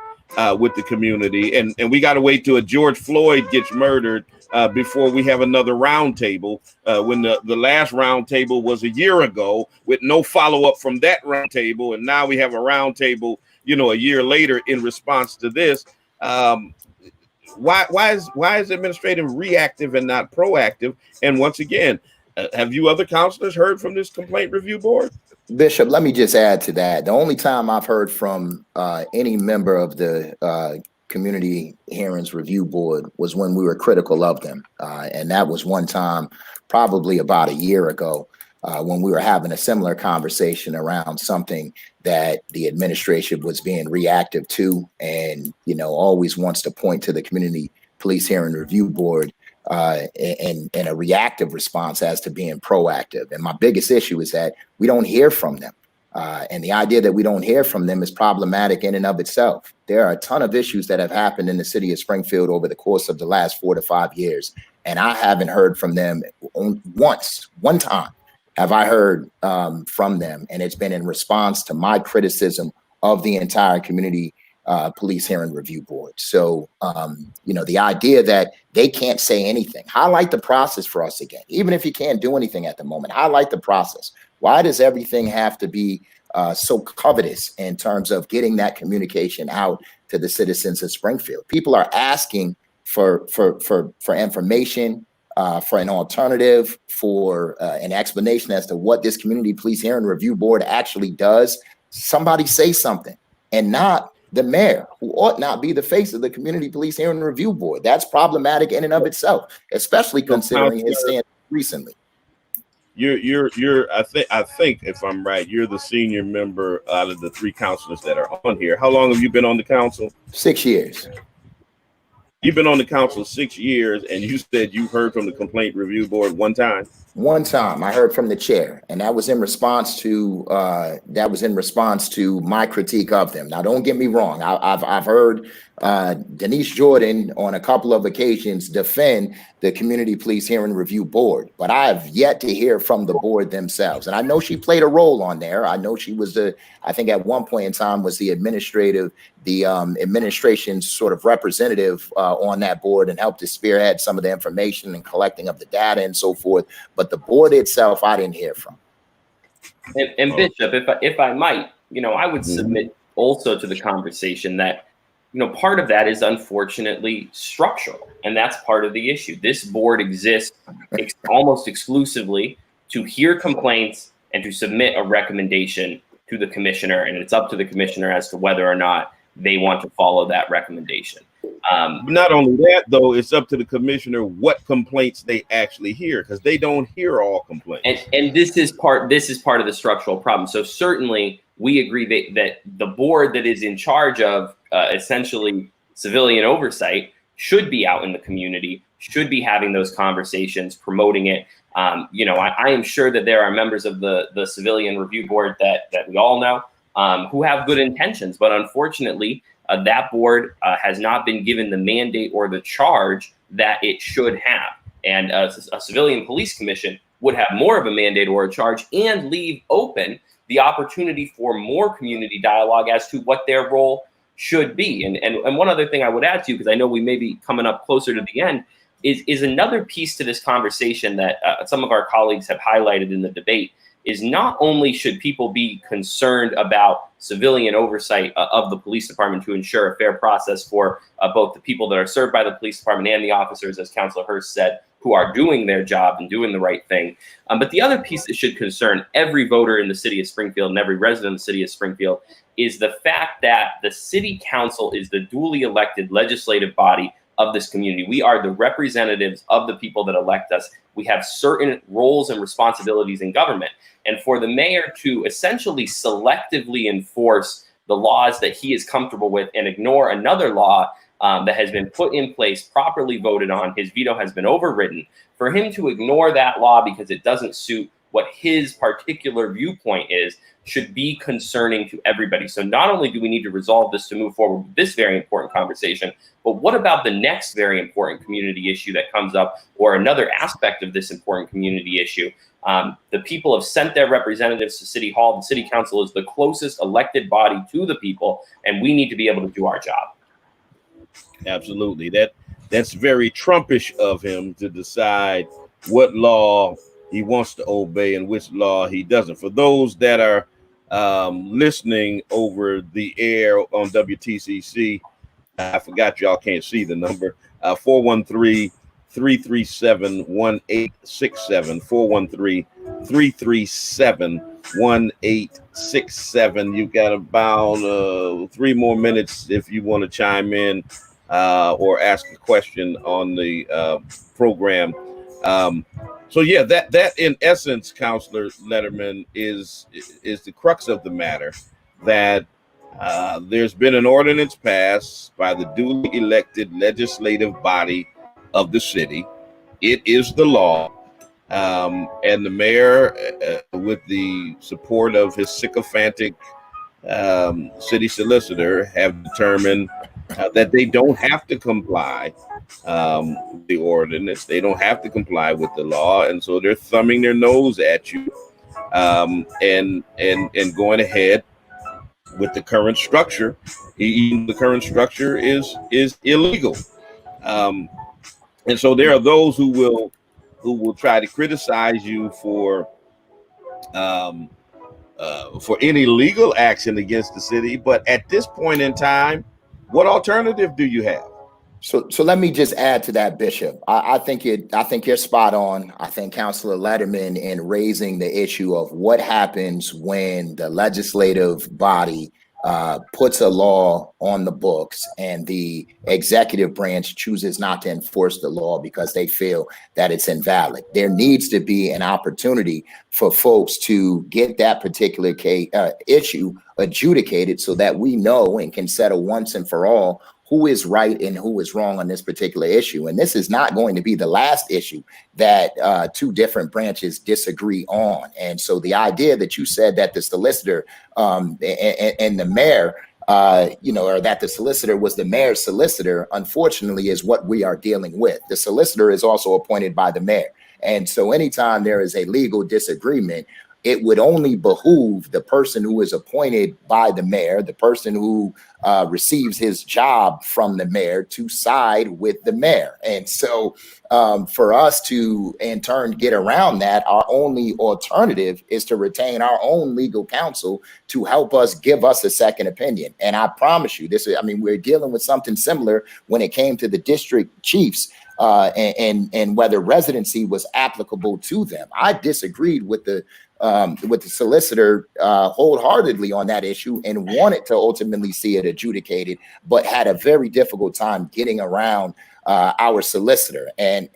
with the community? And we got to wait till a George Floyd gets murdered before we have another roundtable, when the last roundtable was a year ago with no follow-up from that roundtable, and now we have a roundtable, a year later in response to this. Why is administrative reactive and not proactive? And once again, have you other counselors heard from this complaint review board? Bishop, let me just add to that. The only time I've heard from any member of the Community Hearings Review Board was when we were critical of them. And that was one time, probably about a year ago, when we were having a similar conversation around something that the administration was being reactive to, and, always wants to point to the Community Police Hearing Review Board and a reactive response as to being proactive. And my biggest issue is that we don't hear from them. And the idea that we don't hear from them is problematic in and of itself. There are a ton of issues that have happened in the city of Springfield over the course of the last 4 to 5 years. And I haven't heard from them one time have I heard from them. And it's been in response to my criticism of the entire Community Police Hearing Review Board. So, the idea that they can't say anything, highlight the process for us again. Even if you can't do anything at the moment, highlight the process. Why does everything have to be so covetous in terms of getting that communication out to the citizens of Springfield? People are asking for information, for an alternative, for an explanation as to what this Community Police Hearing Review Board actually does. Somebody say something, and not the mayor, who ought not be the face of the Community Police Hearing Review Board. That's problematic in and of itself, especially considering his stance recently. I think if I'm right, you're the senior member out of the 3 councilors that are on here. How long have you been on the council? 6 years. You've been on the council 6 years, and you said you heard from the complaint review board one time. One time I heard from the chair, and that was in response to my critique of them. Now, don't get me wrong. I've heard Denise Jordan on a couple of occasions defend the Community Police Hearing Review Board, but I have yet to hear from the board themselves. And I know she played a role on there. I know she was I think at one point in time was the administration's sort of representative on that board, and helped to spearhead some of the information and collecting of the data and so forth. But the board itself, I didn't hear from. And Bishop, if I might, I would submit also to the conversation that, part of that is unfortunately structural, and that's part of the issue. This board exists almost exclusively to hear complaints and to submit a recommendation to the commissioner, and it's up to the commissioner as to whether or not they want to follow that recommendation. Not only that, though, it's up to the commissioner what complaints they actually hear, because they don't hear all complaints. And this is part of the structural problem. So certainly we agree that the board that is in charge of essentially civilian oversight should be out in the community, should be having those conversations, promoting it. I am sure that there are members of the Civilian Review Board that we all know who have good intentions, but unfortunately, that board has not been given the mandate or the charge that it should have. And a civilian police commission would have more of a mandate or a charge and leave open the opportunity for more community dialogue as to what their role should be. And one other thing I would add to you, because I know we may be coming up closer to the end, is another piece to this conversation that some of our colleagues have highlighted in the debate, is not only should people be concerned about civilian oversight of the police department to ensure a fair process for both the people that are served by the police department and the officers, as Councilor Hurst said, who are doing their job and doing the right thing. But the other piece that should concern every voter in the city of Springfield and every resident of the city of Springfield is the fact that the city council is the duly elected legislative body of this community. We are the representatives of the people that elect us. We have certain roles and responsibilities in government. And for the mayor to essentially selectively enforce the laws that he is comfortable with and ignore another law that has been put in place, properly voted on, his veto has been overridden, for him to ignore that law because it doesn't suit what his particular viewpoint is, should be concerning to everybody. So not only do we need to resolve this to move forward with this very important conversation, but what about the next very important community issue that comes up, or another aspect of this important community issue? The people have sent their representatives to City Hall. The City Council is the closest elected body to the people, and we need to be able to do our job. Absolutely. That's very Trumpish of him to decide what law he wants to obey and which law he doesn't. For those that are listening over the air on WTCC, I forgot y'all can't see the number, 413-337-1867, 413-337-1867. You've got about 3 more minutes if you want to chime in or ask a question on the program. So yeah, that in essence, Councilor Lederman, is the crux of the matter, that there's been an ordinance passed by the duly elected legislative body of the city. It is the law, and the mayor, with the support of his sycophantic city solicitor, have determined that they don't have to comply with the ordinance. They don't have to comply with the law, and so they're thumbing their nose at you and going ahead with the current structure. Even the current structure is illegal, and so there are those who will try to criticize you for any legal action against the city. But at this point in time, what alternative do you have? So let me just add to that, Bishop. I think you're spot on. I think Councilor Lederman, in raising the issue of what happens when the legislative body puts a law on the books and the executive branch chooses not to enforce the law because they feel that it's invalid. There needs to be an opportunity for folks to get that particular issue adjudicated so that we know and can settle once and for all who is right and who is wrong on this particular issue. And this is not going to be the last issue that 2 different branches disagree on. And so the idea that you said that the solicitor and the mayor, or that the solicitor was the mayor's solicitor, unfortunately, is what we are dealing with. The solicitor is also appointed by the mayor. And so anytime there is a legal disagreement, it would only behoove the person who is appointed by the mayor, the person who receives his job from the mayor, to side with the mayor. And so for us to, in turn, get around that, our only alternative is to retain our own legal counsel to help us, give us a second opinion. And I promise you, we're dealing with something similar when it came to the district chiefs and whether residency was applicable to them. I disagreed with the solicitor wholeheartedly on that issue and wanted to ultimately see it adjudicated, but had a very difficult time getting around our solicitor. And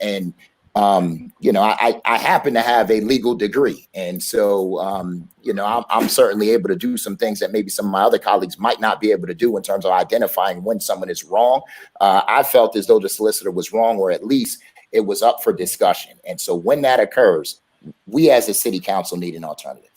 you know, I happen to have a legal degree, and so you know, I'm certainly able to do some things that maybe some of my other colleagues might not be able to do in terms of identifying when someone is wrong. I felt as though the solicitor was wrong, or at least it was up for discussion. And so when that occurs, we as a city council need an alternative.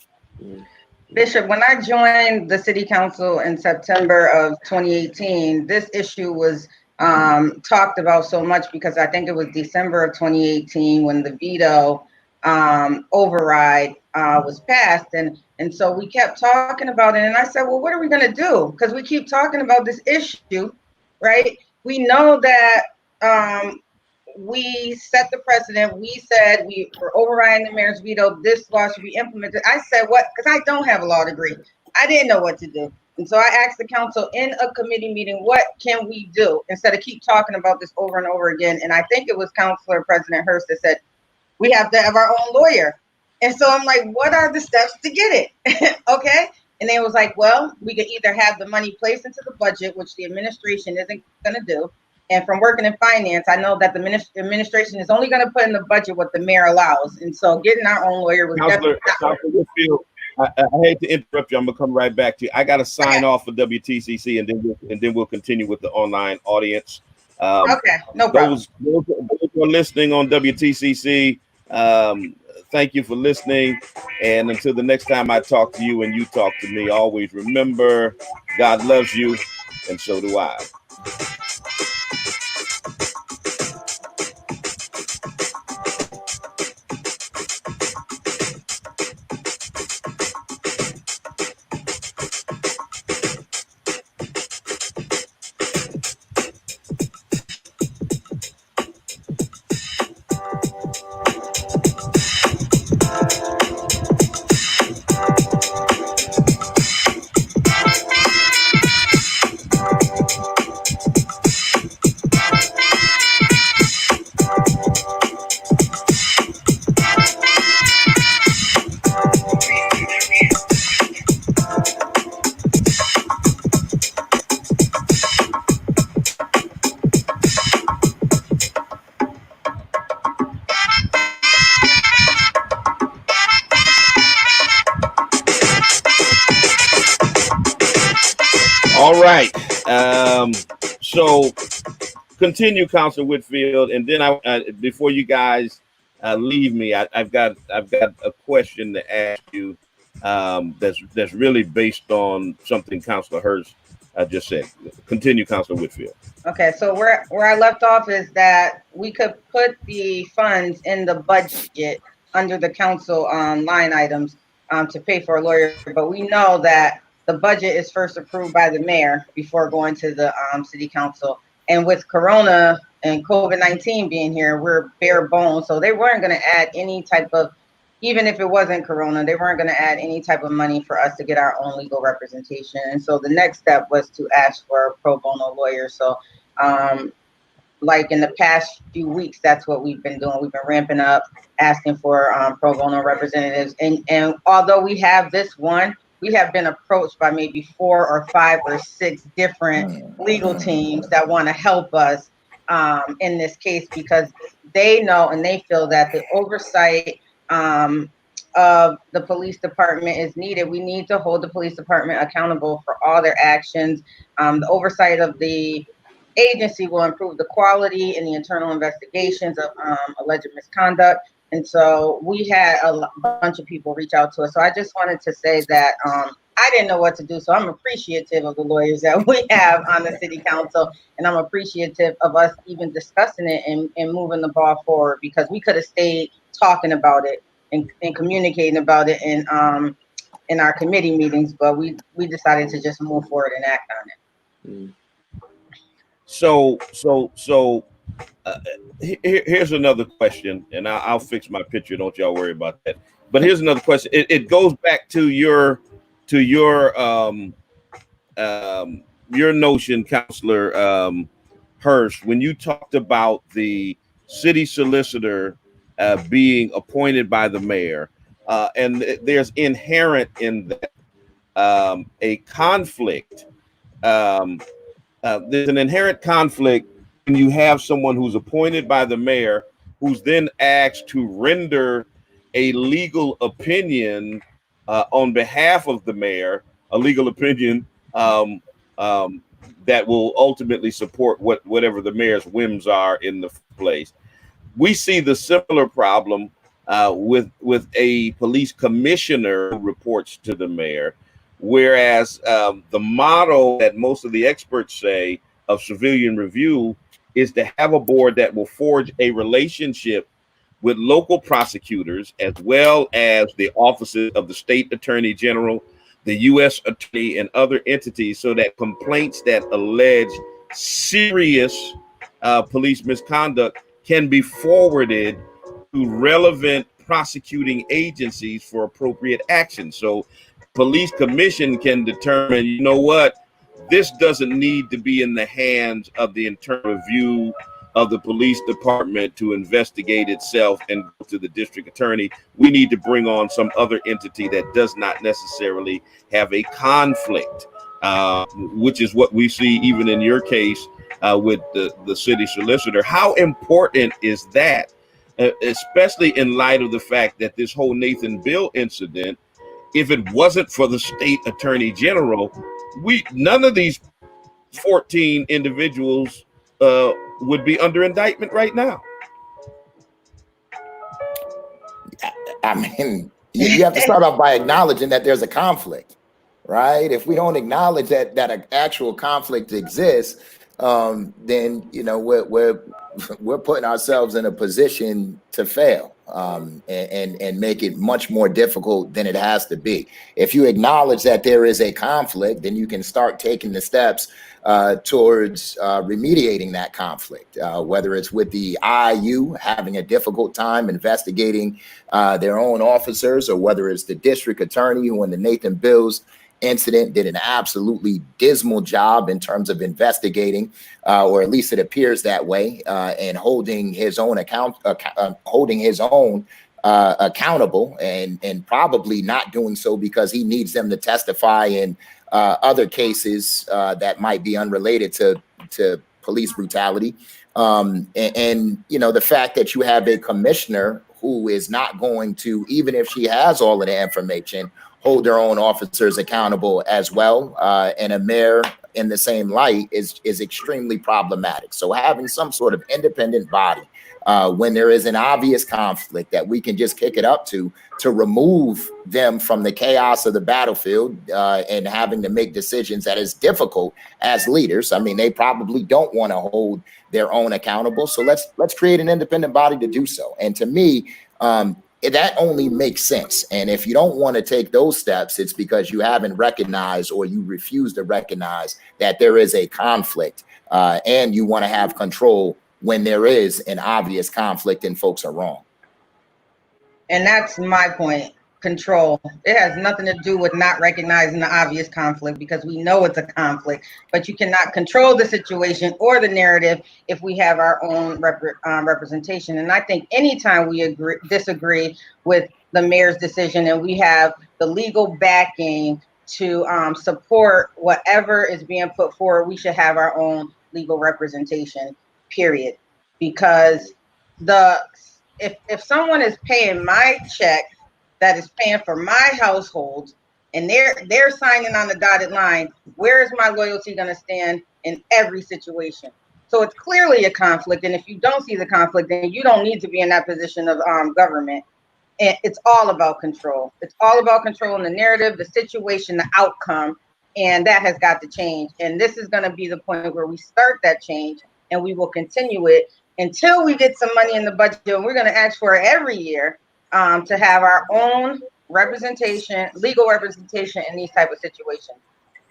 Bishop, when I joined the city council in September of 2018, this issue was talked about so much because I think it was December of 2018 when the veto override was passed. And so we kept talking about it. And I said, well, what are we going to do? Because we keep talking about this issue, right? We know that we set the precedent. We said we were overriding the mayor's veto. This law should be implemented. I said, what? Because I don't have a law degree. I didn't know what to do. And so I asked the council in a committee meeting, what can we do instead of keep talking about this over and over again? And I think it was Councilor President Hurst that said, we have to have our own lawyer. And so I'm like, what are the steps to get it? Okay. And they was like, well, we could either have the money placed into the budget, which the administration isn't going to do. And from working in finance, I know that the administration is only going to put in the budget what the mayor allows. And so getting our own lawyer was Councilor Whitfield, I hate to interrupt you. I'm gonna come right back to you. I got to sign off for WTCC, and then we'll continue with the online audience. Okay, no problem. Those who are listening on WTCC, thank you for listening. And until the next time I talk to you and you talk to me, always remember God loves you, and so do I. All right. So continue, Councilor Whitfield, and then I before you guys leave me, I've got a question to ask you that's really based on something Councilor Hurst just said. Continue, Councilor Whitfield. Okay, so where I left off is that we could put the funds in the budget under the council line items to pay for a lawyer, but we know that the budget is first approved by the mayor before going to the city council. And with Corona and COVID-19 being here, we're bare bones. So they weren't going to add any type of, even if it wasn't Corona, they weren't going to add any type of money for us to get our own legal representation. And so the next step was to ask for a pro bono lawyer. So like in the past few weeks, that's what we've been doing. We've been ramping up, asking for pro bono representatives. And although we have this one, we have been approached by maybe 4 or 5 or 6 different legal teams that want to help us in this case, because they know and they feel that the oversight of the police department is needed. We need to hold the police department accountable for all their actions. The oversight of the agency will improve the quality and the internal investigations of alleged misconduct. And so we had a bunch of people reach out to us. So I just wanted to say that I didn't know what to do. So I'm appreciative of the lawyers that we have on the city council. And I'm appreciative of us even discussing it and moving the ball forward, because we could have stayed talking about it and communicating about it in our committee meetings. But we decided to just move forward and act on it. So here's another question, and I'll fix my picture. Don't y'all worry about that. But here's another question. It goes back to your notion, Councilor Hurst, when you talked about the city solicitor being appointed by the mayor, and there's inherent in that a conflict. There's an inherent conflict when you have someone who's appointed by the mayor, who's then asked to render a legal opinion on behalf of the mayor, a legal opinion that will ultimately support whatever the mayor's whims are in the place. We see the similar problem with a police commissioner who reports to the mayor, whereas the model that most of the experts say of civilian review is to have a board that will forge a relationship with local prosecutors as well as the offices of the state attorney general, the U.S. attorney, and other entities, so that complaints that allege serious police misconduct can be forwarded to relevant prosecuting agencies for appropriate action. So police commission can determine, you know what, this doesn't need to be in the hands of the internal review of the police department to investigate itself and go to the district attorney. We need to bring on some other entity that does not necessarily have a conflict, which is what we see even in your case with the city solicitor. How important is that, especially in light of the fact that this whole Nathan Bill incident, if it wasn't for the state attorney general, none of these 14 individuals would be under indictment right now. I mean, you have to start off by acknowledging that there's a conflict, right? If we don't acknowledge that an actual conflict exists, then we're putting ourselves in a position to fail and make it much more difficult than it has to be. If you acknowledge that there is a conflict, then you can start taking the steps towards remediating that conflict, whether it's with the IU having a difficult time investigating their own officers, or whether it's the district attorney who in the Nathan Bills incident did an absolutely dismal job in terms of investigating, or at least it appears that way, and holding his own accountable, and probably not doing so because he needs them to testify in other cases that might be unrelated to police brutality. And the fact that you have a commissioner who is not going to, even if she has all of the information, hold their own officers accountable as well, and a mayor in the same light is extremely problematic. So having some sort of independent body when there is an obvious conflict that we can just kick it up to remove them from the chaos of the battlefield, and having to make decisions that is difficult as leaders. I mean, they probably don't want to hold their own accountable. So let's create an independent body to do so. And to me, that only makes sense. And if you don't want to take those steps, it's because you haven't recognized, or you refuse to recognize, that there is a conflict, and you want to have control when there is an obvious conflict and folks are wrong. And that's my point. Control. It has nothing to do with not recognizing the obvious conflict, because we know it's a conflict, but you cannot control the situation or the narrative if we have our own representation. And I think anytime we disagree with the mayor's decision and we have the legal backing to support whatever is being put forward, we should have our own legal representation, period. Because if someone is paying my check, that is paying for my household, and they're signing on the dotted line, where is my loyalty going to stand in every situation? So it's clearly a conflict, and if you don't see the conflict, then you don't need to be in that position of government. And it's all about control. It's all about controlling the narrative, the situation, the outcome, and that has got to change. And this is going to be the point where we start that change, and we will continue it until we get some money in the budget, and we're going to ask for it every year, to have our own representation, legal representation in these type of situations.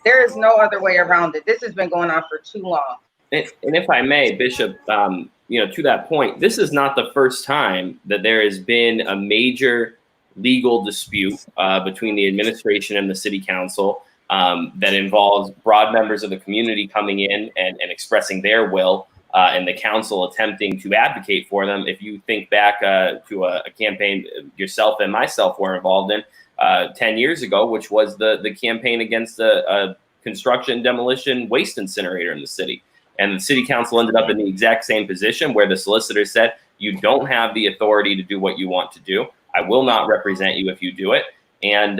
There is no other way around it. This has been going on for too long. And if I may, Bishop, to that point, this is not the first time that there has been a major legal dispute between the administration and the city council that involves broad members of the community coming in and expressing their will and the council attempting to advocate for them. If you think back to a campaign yourself and myself were involved in 10 years ago, which was the campaign against a construction, demolition, waste incinerator in the city. And the city council ended up in the exact same position where the solicitor said, you don't have the authority to do what you want to do. I will not represent you if you do it. And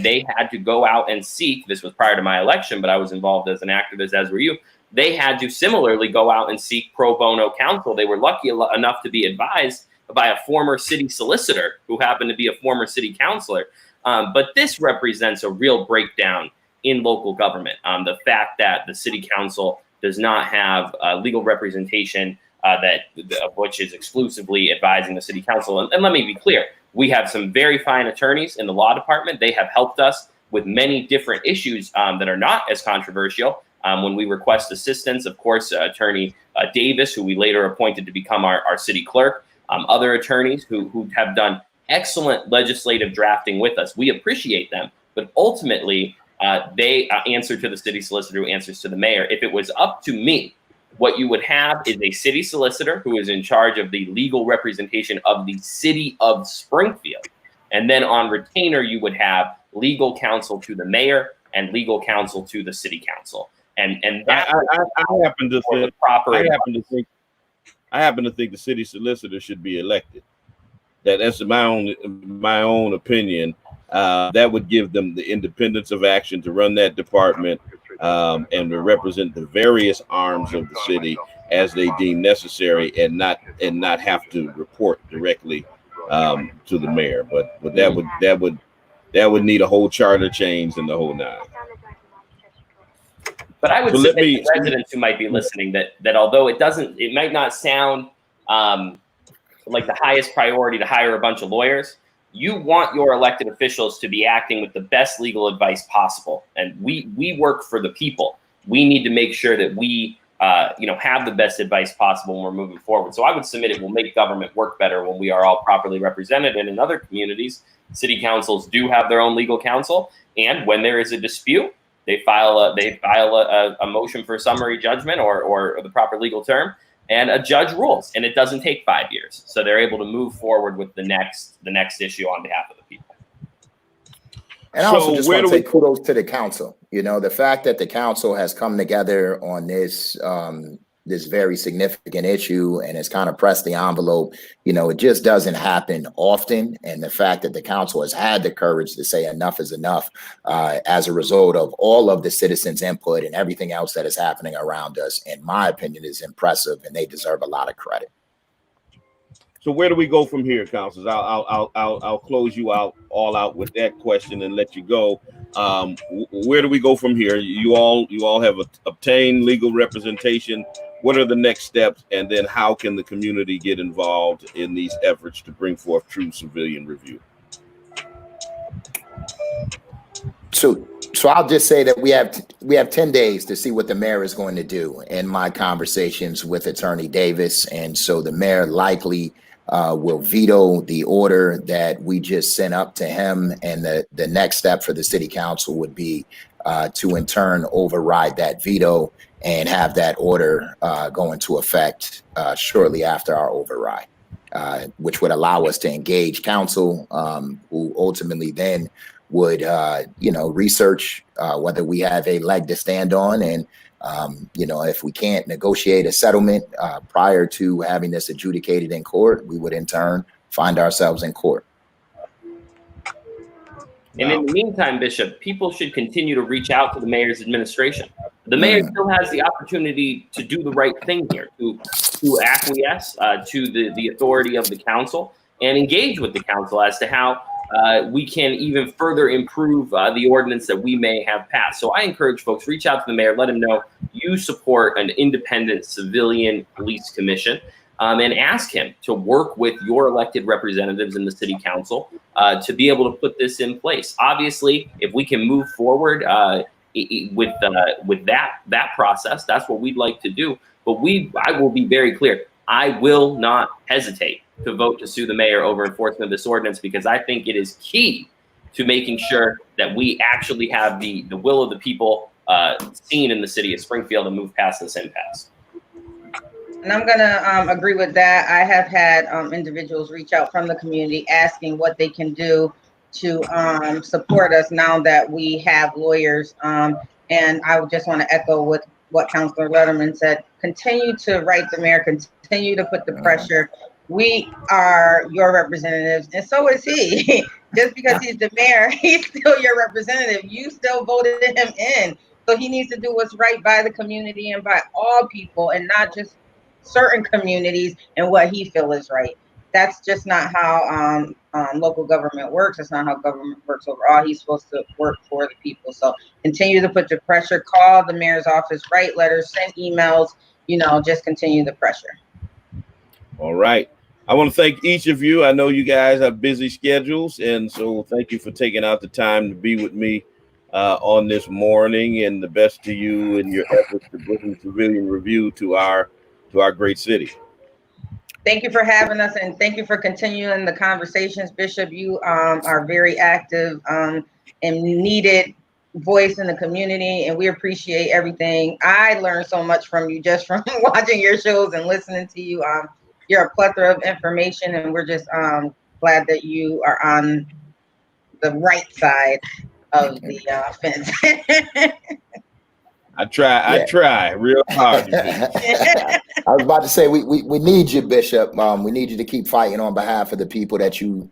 they had to go out and seek, this was prior to my election, but I was involved as an activist, as were you. They had to similarly go out and seek pro bono counsel. They were lucky enough to be advised by a former city solicitor who happened to be a former city councilor. But this represents a real breakdown in local government. The fact that the city council does not have legal representation which is exclusively advising the city council. And let me be clear, we have some very fine attorneys in the law department. They have helped us with many different issues that are not as controversial. When we request assistance, of course, Attorney Davis, who we later appointed to become our city clerk, other attorneys who have done excellent legislative drafting with us. We appreciate them, but ultimately they answer to the city solicitor who answers to the mayor. If it was up to me, what you would have is a city solicitor who is in charge of the legal representation of the city of Springfield. And then on retainer, you would have legal counsel to the mayor and legal counsel to the city council. And that I happen to think the city solicitor should be elected. That's my own opinion. That would give them the independence of action to run that department and to represent the various arms of the city as they deem necessary, and not have to report directly to the mayor. But that would need a whole charter change and the whole nine. But I would submit to residents who might be listening that although it might not sound like the highest priority to hire a bunch of lawyers, you want your elected officials to be acting with the best legal advice possible. And we work for the people. We need to make sure that we have the best advice possible when we're moving forward. So I would submit it will make government work better when we are all properly represented. And in other communities, city councils do have their own legal counsel. And when there is a dispute, they file a motion for summary judgment or the proper legal term, and a judge rules, and it doesn't take 5 years. So they're able to move forward with the next issue on behalf of the people. And I also just want to say kudos to the council. The fact that the council has come together on this this very significant issue and has kind of pressed the envelope, it just doesn't happen often. And the fact that the council has had the courage to say enough is enough as a result of all of the citizens' input and everything else that is happening around us, in my opinion, is impressive, and they deserve a lot of credit. So where do we go from here, councilors? I'll close you all out with that question and let you go. Where do we go from here? You all have obtained legal representation. What are the next steps? And then how can the community get involved in these efforts to bring forth true civilian review? So I'll just say that we have 10 days to see what the mayor is going to do in my conversations with Attorney Davis. And so the mayor likely will veto the order that we just sent up to him. And the next step for the city council would be to in turn override that veto and have that order go into effect shortly after our override, which would allow us to engage council, who ultimately then would, research whether we have a leg to stand on. And, if we can't negotiate a settlement prior to having this adjudicated in court, we would in turn find ourselves in court. And in the meantime, Bishop, people should continue to reach out to the mayor's administration. The mayor still has the opportunity to do the right thing here, to acquiesce to the authority of the council and engage with the council as to how we can even further improve the ordinance that we may have passed. So I encourage folks, reach out to the mayor, let him know you support an independent civilian police commission, and ask him to work with your elected representatives in the city council to be able to put this in place. Obviously, if we can move forward with that process, that's what we'd like to do. But I will be very clear. I will not hesitate to vote to sue the mayor over enforcement of this ordinance, because I think it is key to making sure that we actually have the will of the people seen in the city of Springfield and move past this impasse. And I'm gonna agree with that. I have had individuals reach out from the community asking what they can do to support us now that we have lawyers. And I would just want to echo with what Councilor Lederman said. Continue to write the mayor, continue to put the pressure. We are your representatives, and so is he. Just because he's the mayor, he's still your representative. You still voted him in. So he needs to do what's right by the community and by all people, and not just certain communities and what he feels is right. That's just not how local government works. It's not how government works overall. He's supposed to work for the people. So continue to put the pressure, call the mayor's office, write letters, send emails, just continue the pressure. All right. I want to thank each of you. I know you guys have busy schedules, and so thank you for taking out the time to be with me on this morning, and the best to you in your efforts to bring civilian review to our great city. Thank you for having us, and thank you for continuing the conversations, Bishop. You are very active and needed voice in the community, and we appreciate everything. I learned so much from you just from watching your shows and listening to you. You're a plethora of information, and we're just glad that you are on the right side of the fence. I try real hard. I was about to say we need you, Bishop. We need you to keep fighting on behalf of the people that you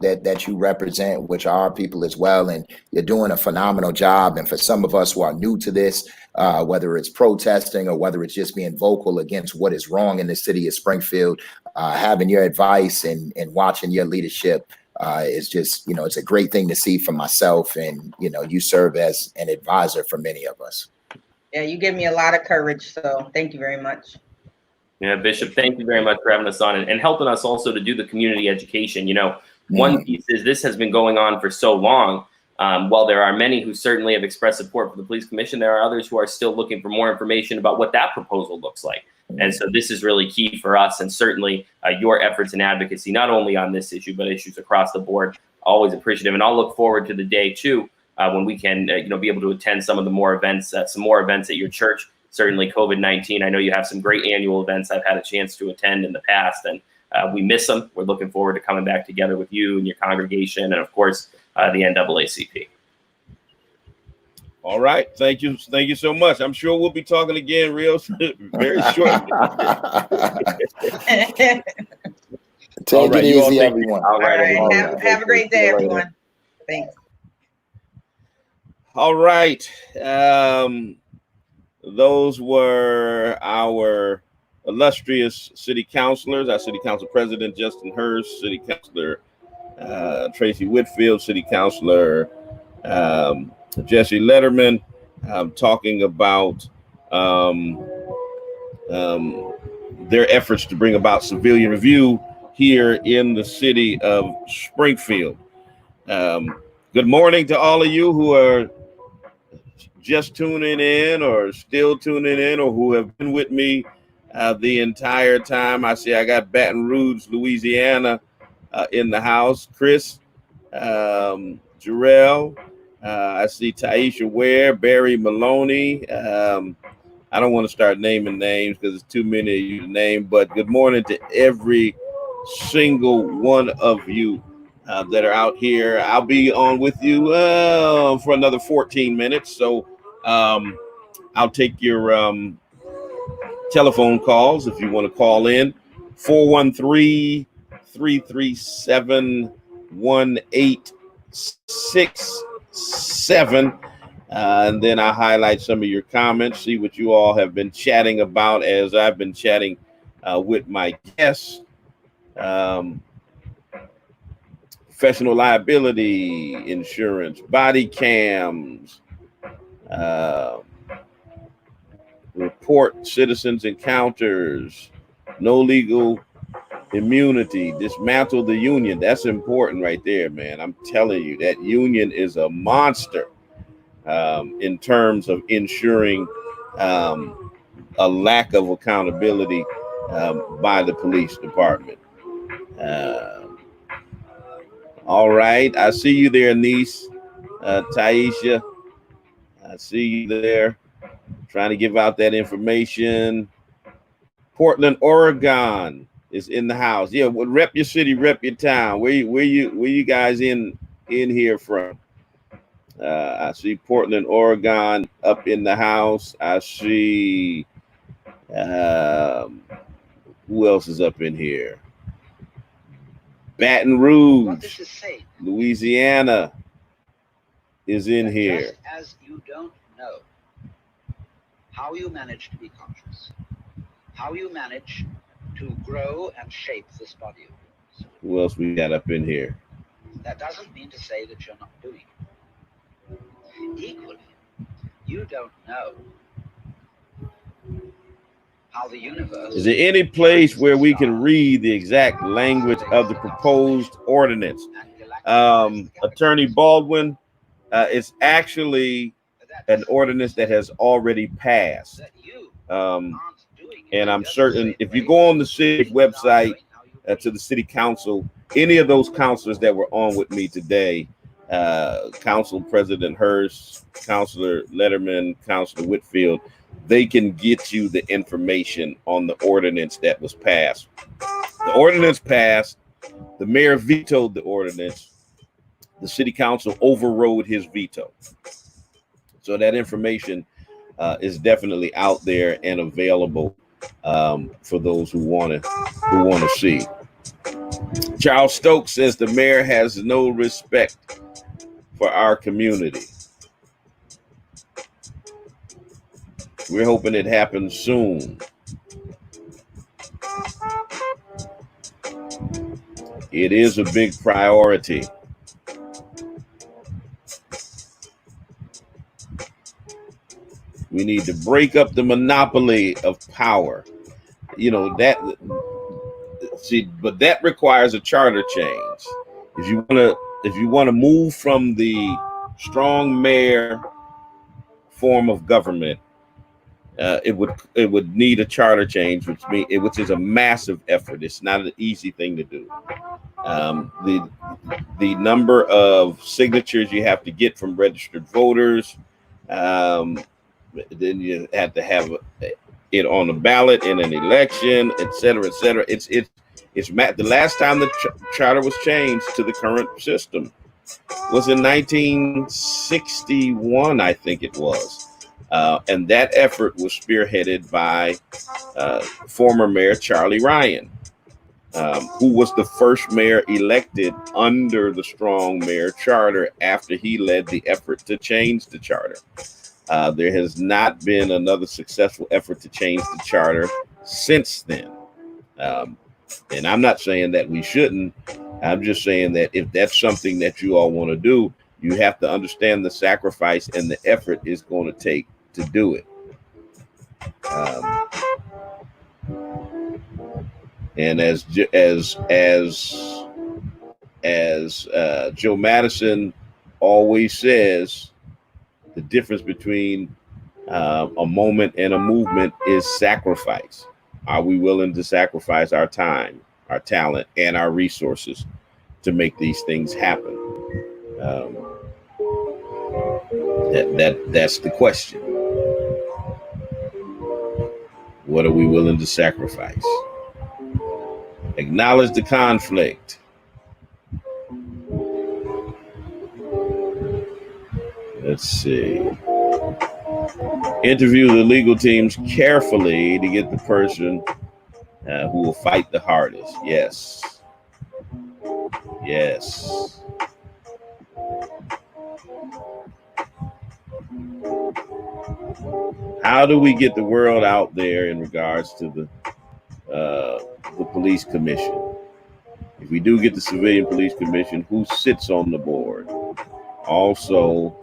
represent, which are our people as well. And you're doing a phenomenal job. And for some of us who are new to this, whether it's protesting or whether it's just being vocal against what is wrong in the city of Springfield, having your advice and watching your leadership is just, it's a great thing to see from myself. And, you serve as an advisor for many of us. Yeah, you give me a lot of courage, so thank you very much. Yeah, Bishop, thank you very much for having us on and helping us also to do the community education. One piece is this has been going on for so long. While there are many who certainly have expressed support for the police commission, there are others who are still looking for more information about what that proposal looks like. And so this is really key for us, and certainly your efforts and advocacy, not only on this issue, but issues across the board, always appreciative. And I'll look forward to the day too, when we can, be able to attend some more events at your church. Certainly COVID-19. I know you have some great annual events I've had a chance to attend in the past, and we miss them. We're looking forward to coming back together with you and your congregation, and of course, the NAACP. All right. Thank you so much. I'm sure we'll be talking again very shortly. Take it easy, everyone. All right. Have a great day, everyone. Thanks. All right. Those were our illustrious city councilors, our city council president, Justin Hurst, city councilor Tracye Whitfield, city councilor Jesse Lederman, talking about their efforts to bring about civilian review here in the city of Springfield. Good morning to all of you who are just tuning in or still tuning in or who have been with me the entire time. I see I got Baton Rouge, Louisiana in the house. Chris, Jarrell, I see Taisha Ware, Barry Maloney. I don't want to start naming names because it's too many of you to name, but good morning to every single one of you that are out here. I'll be on with you for another 14 minutes. So I'll take your telephone calls if you want to call in. 413-337-1867. And then I'll highlight some of your comments, see what you all have been chatting about as I've been chatting with my guests. Professional liability insurance, body cams, report citizens encounters, no legal immunity, dismantle the union. That's important right there, man. I'm telling you, that union is a monster in terms of ensuring a lack of accountability by the police department. All right. I see you there, niece. Taisha. I see you there. Trying to give out that information. Portland, Oregon is in the house. Yeah, well, rep your city, rep your town. Where you guys in here from? I see Portland, Oregon up in the house. I see who else is up in here? Baton Rouge, Louisiana is in here. Just as you don't know how you manage to be conscious, how you manage to grow and shape this body of yours. Who else we got up in here? That doesn't mean to say that you're not doing it. Equally, you don't know how the universe... Is there any place where we can read the exact language of the proposed ordinance? Attorney Baldwin, it's actually an ordinance that has already passed. And I'm certain if you go on the city website to the city council, any of those councilors that were on with me today, Council President Hurst, Councilor Lederman, Councilor Whitfield, they can get you the information on the ordinance that was passed. The ordinance passed, the mayor vetoed the ordinance, the city council overrode his veto. So that information is definitely out there and available for those who want to see. Charles Stokes says the mayor has no respect for our community. We're hoping it happens soon. It is a big priority. We need to break up the monopoly of power. You know, but that requires a charter change. If you want to move from the strong mayor form of government, it would need a charter change, which is a massive effort. It's not an easy thing to do. The number of signatures you have to get from registered voters, then you have to have it on the ballot in an election, et cetera, et cetera. It's the last time the charter was changed to the current system was in 1961, I think it was. And that effort was spearheaded by former Mayor Charlie Ryan, who was the first mayor elected under the strong mayor charter after he led the effort to change the charter. There has not been another successful effort to change the charter since then. And I'm not saying that we shouldn't. I'm just saying that if that's something that you all want to do, you have to understand the sacrifice and the effort it's going to take to do it. And as Joe Madison always says, the difference between a moment and a movement is sacrifice. Are we willing to sacrifice our time, our talent, and our resources to make these things happen? That's the question. What are we willing to sacrifice? Acknowledge the conflict. Let's see. Interview the legal teams carefully to get the person who will fight the hardest. Yes. Yes. How do we get the world out there in regards to the police commission? If we do get the civilian police commission, who sits on the board? Also,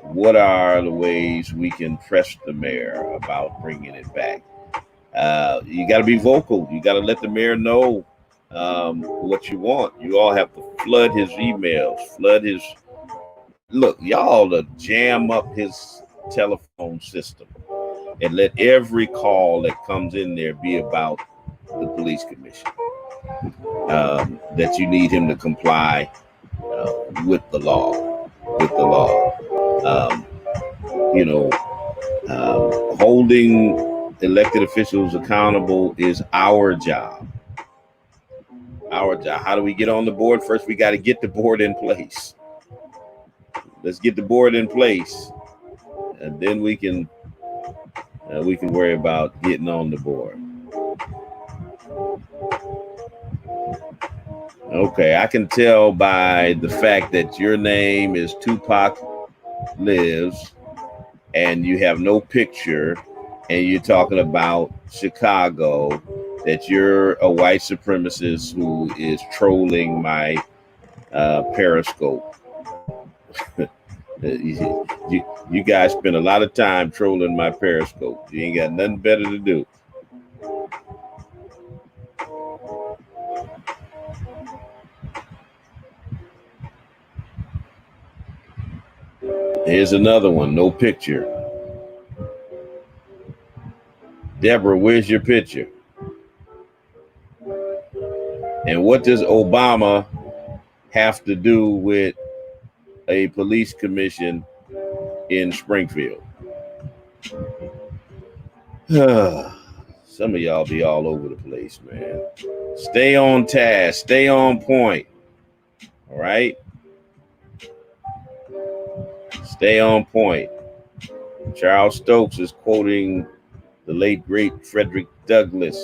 what are the ways we can press the mayor about bringing it back? You got to be vocal. You got to let the mayor know what you want. You all have to flood his emails, look, y'all to jam up his telephone system and let every call that comes in there be about the police commission. That you need him to comply with the law. Holding elected officials accountable is our job. Our job. How do we get on the board? First, we got to get the board in place. Let's get the board in place, and then we can worry about getting on the board. Okay, I can tell by the fact that your name is Tupac Lives, and you have no picture, and you're talking about Chicago, that you're a white supremacist who is trolling my Periscope. you guys spend a lot of time trolling my Periscope. You ain't got nothing better to do. Here's another one, no picture. Deborah, where's your picture? And what does Obama have to do with a police commission in Springfield? Some of y'all be all over the place, man. Stay on task, stay on point. All right? Stay on point. Charles Stokes is quoting the late, great Frederick Douglass.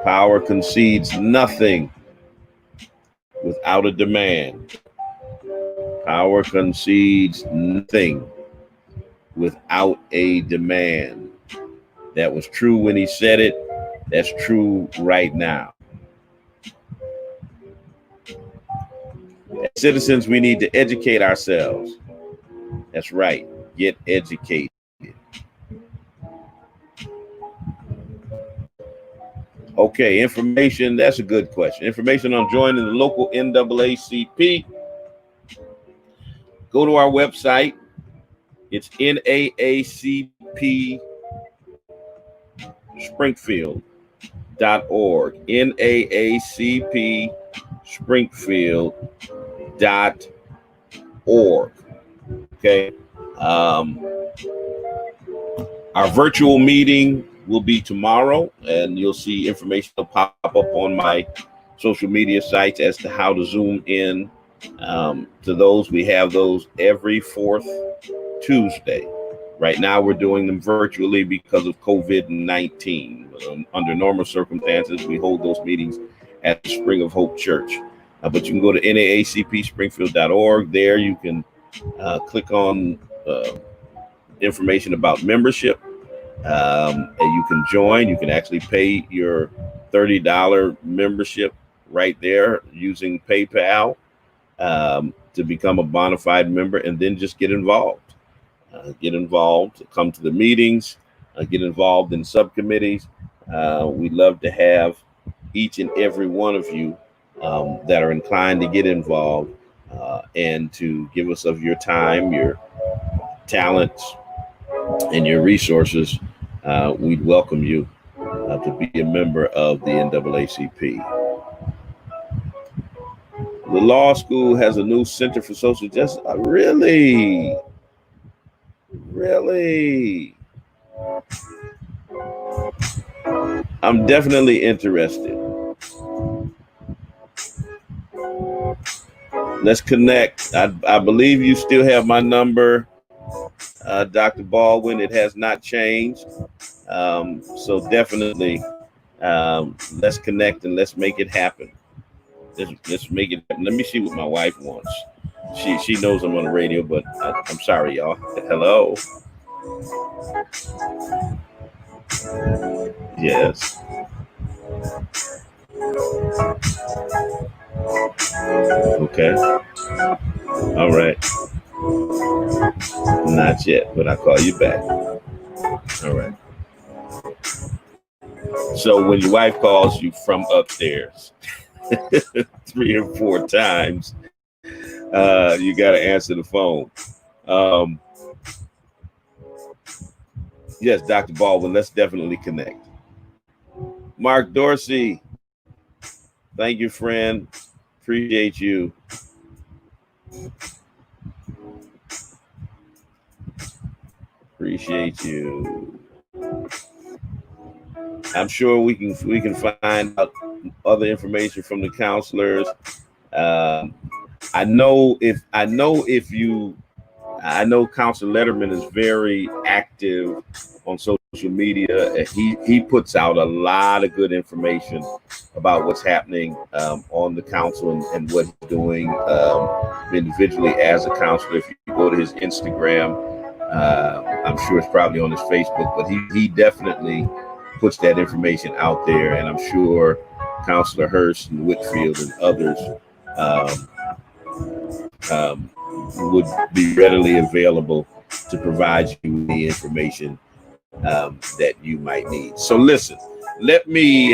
Power concedes nothing without a demand. Power concedes nothing without a demand. That was true when he said it. That's true right now. As citizens, we need to educate ourselves. That's right. Get educated. Okay, information. That's a good question. Information on joining the local NAACP. Go to our website. It's NAACP Springfield.org. NAACP Springfield.org. Okay. Our virtual meeting will be tomorrow, and you'll see information will pop up on my social media sites as to how to Zoom in to those. We have those every fourth Tuesday. Right now, we're doing them virtually because of COVID-19. Under normal circumstances, we hold those meetings at the Spring of Hope Church. But you can go to naacpspringfield.org. There you can click on information about membership. And you can join. You can actually pay your $30 membership right there using PayPal to become a bona fide member, and then just get involved. Come to the meetings, get involved in subcommittees. We'd love to have each and every one of you that are inclined to get involved and to give us of your time, your talents, and your resources. We'd welcome you to be a member of the NAACP. The law school has a new Center for Social Justice. Really? I'm definitely interested. Let's connect. I believe you still have my number, Dr. Baldwin. It has not changed. So definitely, let's connect and let's make it happen. Let's make it happen. Let me see what my wife wants. She knows I'm on the radio, but I'm sorry, y'all. Hello. Yes. Okay. All right. Not yet, but I'll call you back. All right. So when your wife calls you from upstairs 3 or 4 times, you got to answer the phone. Yes, Dr. Baldwin, let's definitely connect. Mark Dorsey, thank you, friend. Appreciate you. Appreciate you. I'm sure we can find out other information from the counselors. I know Councilor Lederman is very active on social media. He puts out a lot of good information about what's happening on the council and what he's doing individually as a counselor. If you go to his Instagram, I'm sure it's probably on his Facebook, but he definitely puts that information out there, and I'm sure Councilor Hurst and Whitfield and others would be readily available to provide you the information that you might need. So listen, let me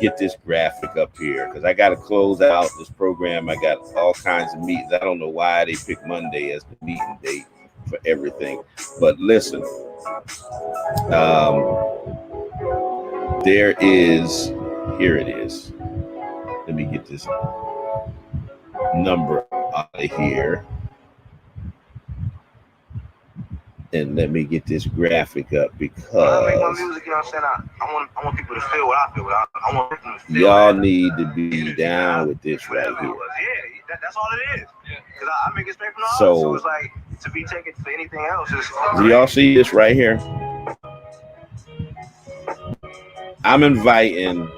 get this graphic up here because I got to close out this program. I got all kinds of meetings. I don't know why they pick Monday as the meeting date for everything, but listen, there is, here it is. Let me get this number out of here. And let me get this graphic up because I make my music, you know what I'm saying? I want people to feel what I feel. I want them to feel y'all need to be down with this right here. Yeah, that's all it is. Because I make it straight from the heart. So it's like to be taken for anything else. Do y'all see this right here? I'm inviting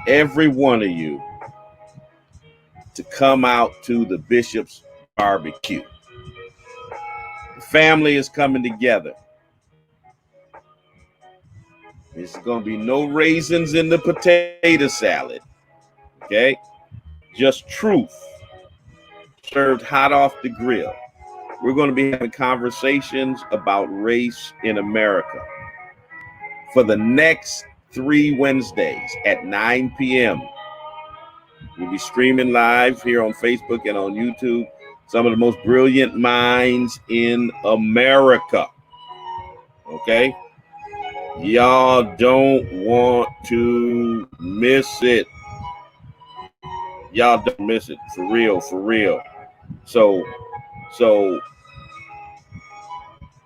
every one of you to come out to the Bishop's barbecue. The family is coming together. There's going to be no raisins in the potato salad. Okay? Just truth served hot off the grill. We're going to be having conversations about race in America for the next 3 Wednesdays at 9 p.m. We'll be streaming live here on Facebook and on YouTube. Some of the most brilliant minds in America. Okay? Y'all don't want to miss it. Y'all don't miss it. For real, for real. So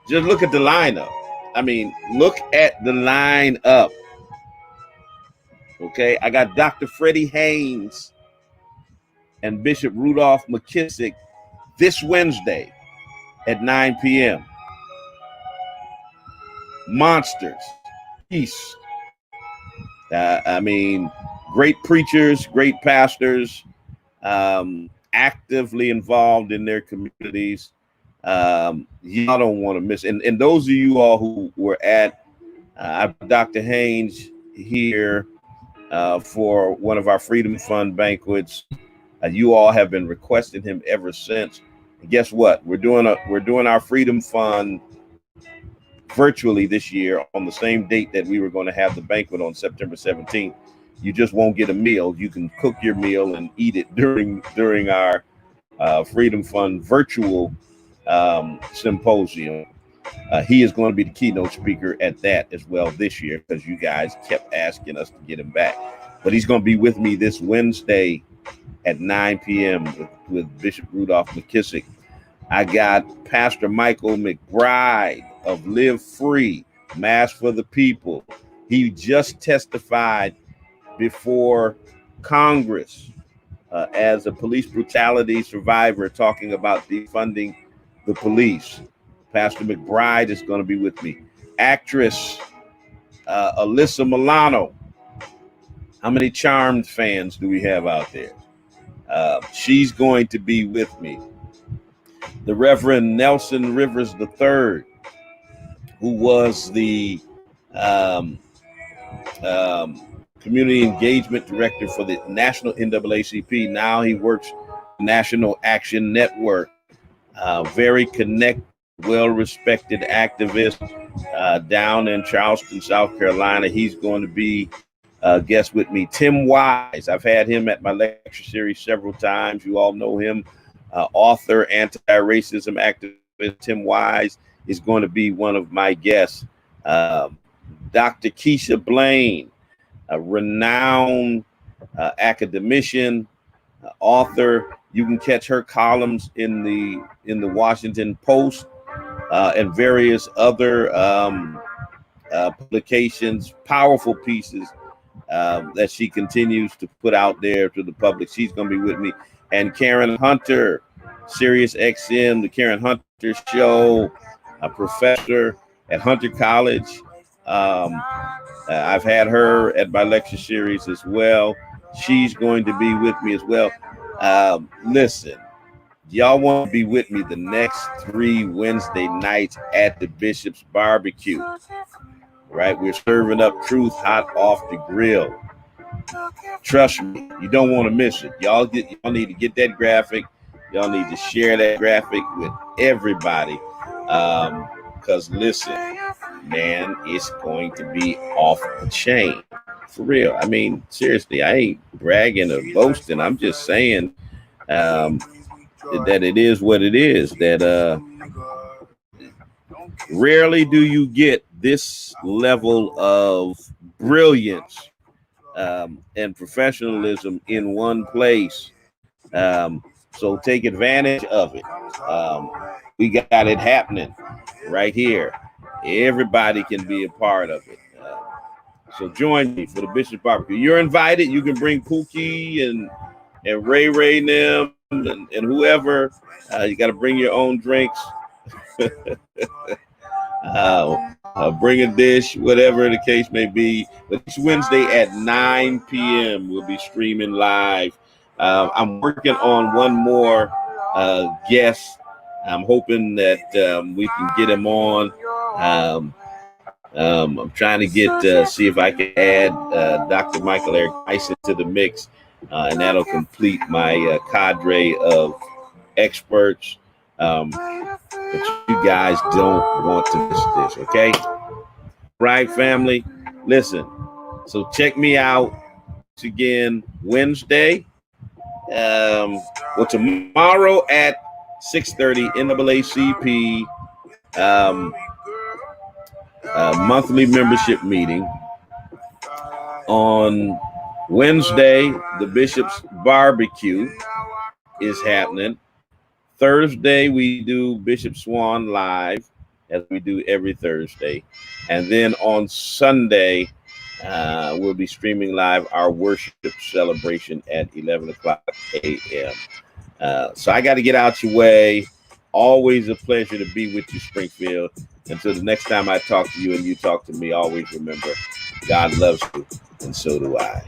just look at the lineup. I mean, look at the lineup. Okay? I got Dr. Freddie Haynes and Bishop Rudolph McKissick this Wednesday at 9 p.m. Monsters. Peace. I mean, great preachers, great pastors, actively involved in their communities. Y'all don't want to miss. And those of you all who were at Dr. Haynes here for one of our Freedom Fund banquets, you all have been requesting him ever since. And guess what? We're doing our Freedom Fund virtually this year on the same date that we were going to have the banquet on September 17th. You just won't get a meal. You can cook your meal and eat it during our Freedom Fund virtual symposium. He is going to be the keynote speaker at that as well this year because you guys kept asking us to get him back. But he's going to be with me this Wednesday at 9 p.m. with Bishop Rudolph McKissick. I got Pastor Michael McBride of Live Free, Mass for the People. He just testified before Congress as a police brutality survivor, talking about defunding the police. Pastor McBride is going to be with me. Actress Alyssa Milano. How many Charmed fans do we have out there? She's going to be with me. The Reverend Nelson Rivers III, who was the community engagement director for the National NAACP. Now he works National Action Network. Very connected, well-respected activist down in Charleston, South Carolina. He's going to be a guest with me. Tim Wise, I've had him at my lecture series several times. You all know him. Author, anti-racism activist Tim Wise is going to be one of my guests. Dr. Keisha Blaine, a renowned academician, author. You can catch her columns in the Washington Post and various other publications, powerful pieces that she continues to put out there to the public. She's going to be with me. And Karen Hunter, Sirius XM, the Karen Hunter Show, a professor at Hunter College. I've had her at my lecture series as well. She's going to be with me as well. Listen, y'all want to be with me the next 3 Wednesday nights at the Bishop's Barbecue, right? We're serving up truth hot off the grill. Trust me, you don't want to miss it. Y'all need to get that graphic. Y'all need to share that graphic with everybody. Because listen, man, it's going to be off the chain. For real. I mean, seriously, I ain't bragging or boasting. I'm just saying that it is what it is. That rarely do you get this level of brilliance and professionalism in one place. So take advantage of it. We got it happening right here. Everybody can be a part of it. So join me for the Bishop Barbecue. You're invited. You can bring Pookie and Ray them and whoever. You got to bring your own drinks. Bring a dish, whatever the case may be. But it's Wednesday at 9 p.m. We'll be streaming live. I'm working on one more guest. I'm hoping that we can get him on. I'm trying to get see if I can add Dr. Michael Eric Tyson to the mix, and that'll complete my cadre of experts. But you guys don't want to miss this, okay? Right, family? Listen, so check me out again Wednesday. Tomorrow at 6:30, NAACP monthly membership meeting. On Wednesday, the Bishop's Barbecue is happening. Thursday, we do Bishop Swan live, as we do every Thursday. And then on Sunday, we'll be streaming live our worship celebration at 11 o'clock a.m. So I got to get out your way. Always a pleasure to be with you, Springfield. Until the next time I talk to you and you talk to me, always remember, God loves you, and so do I.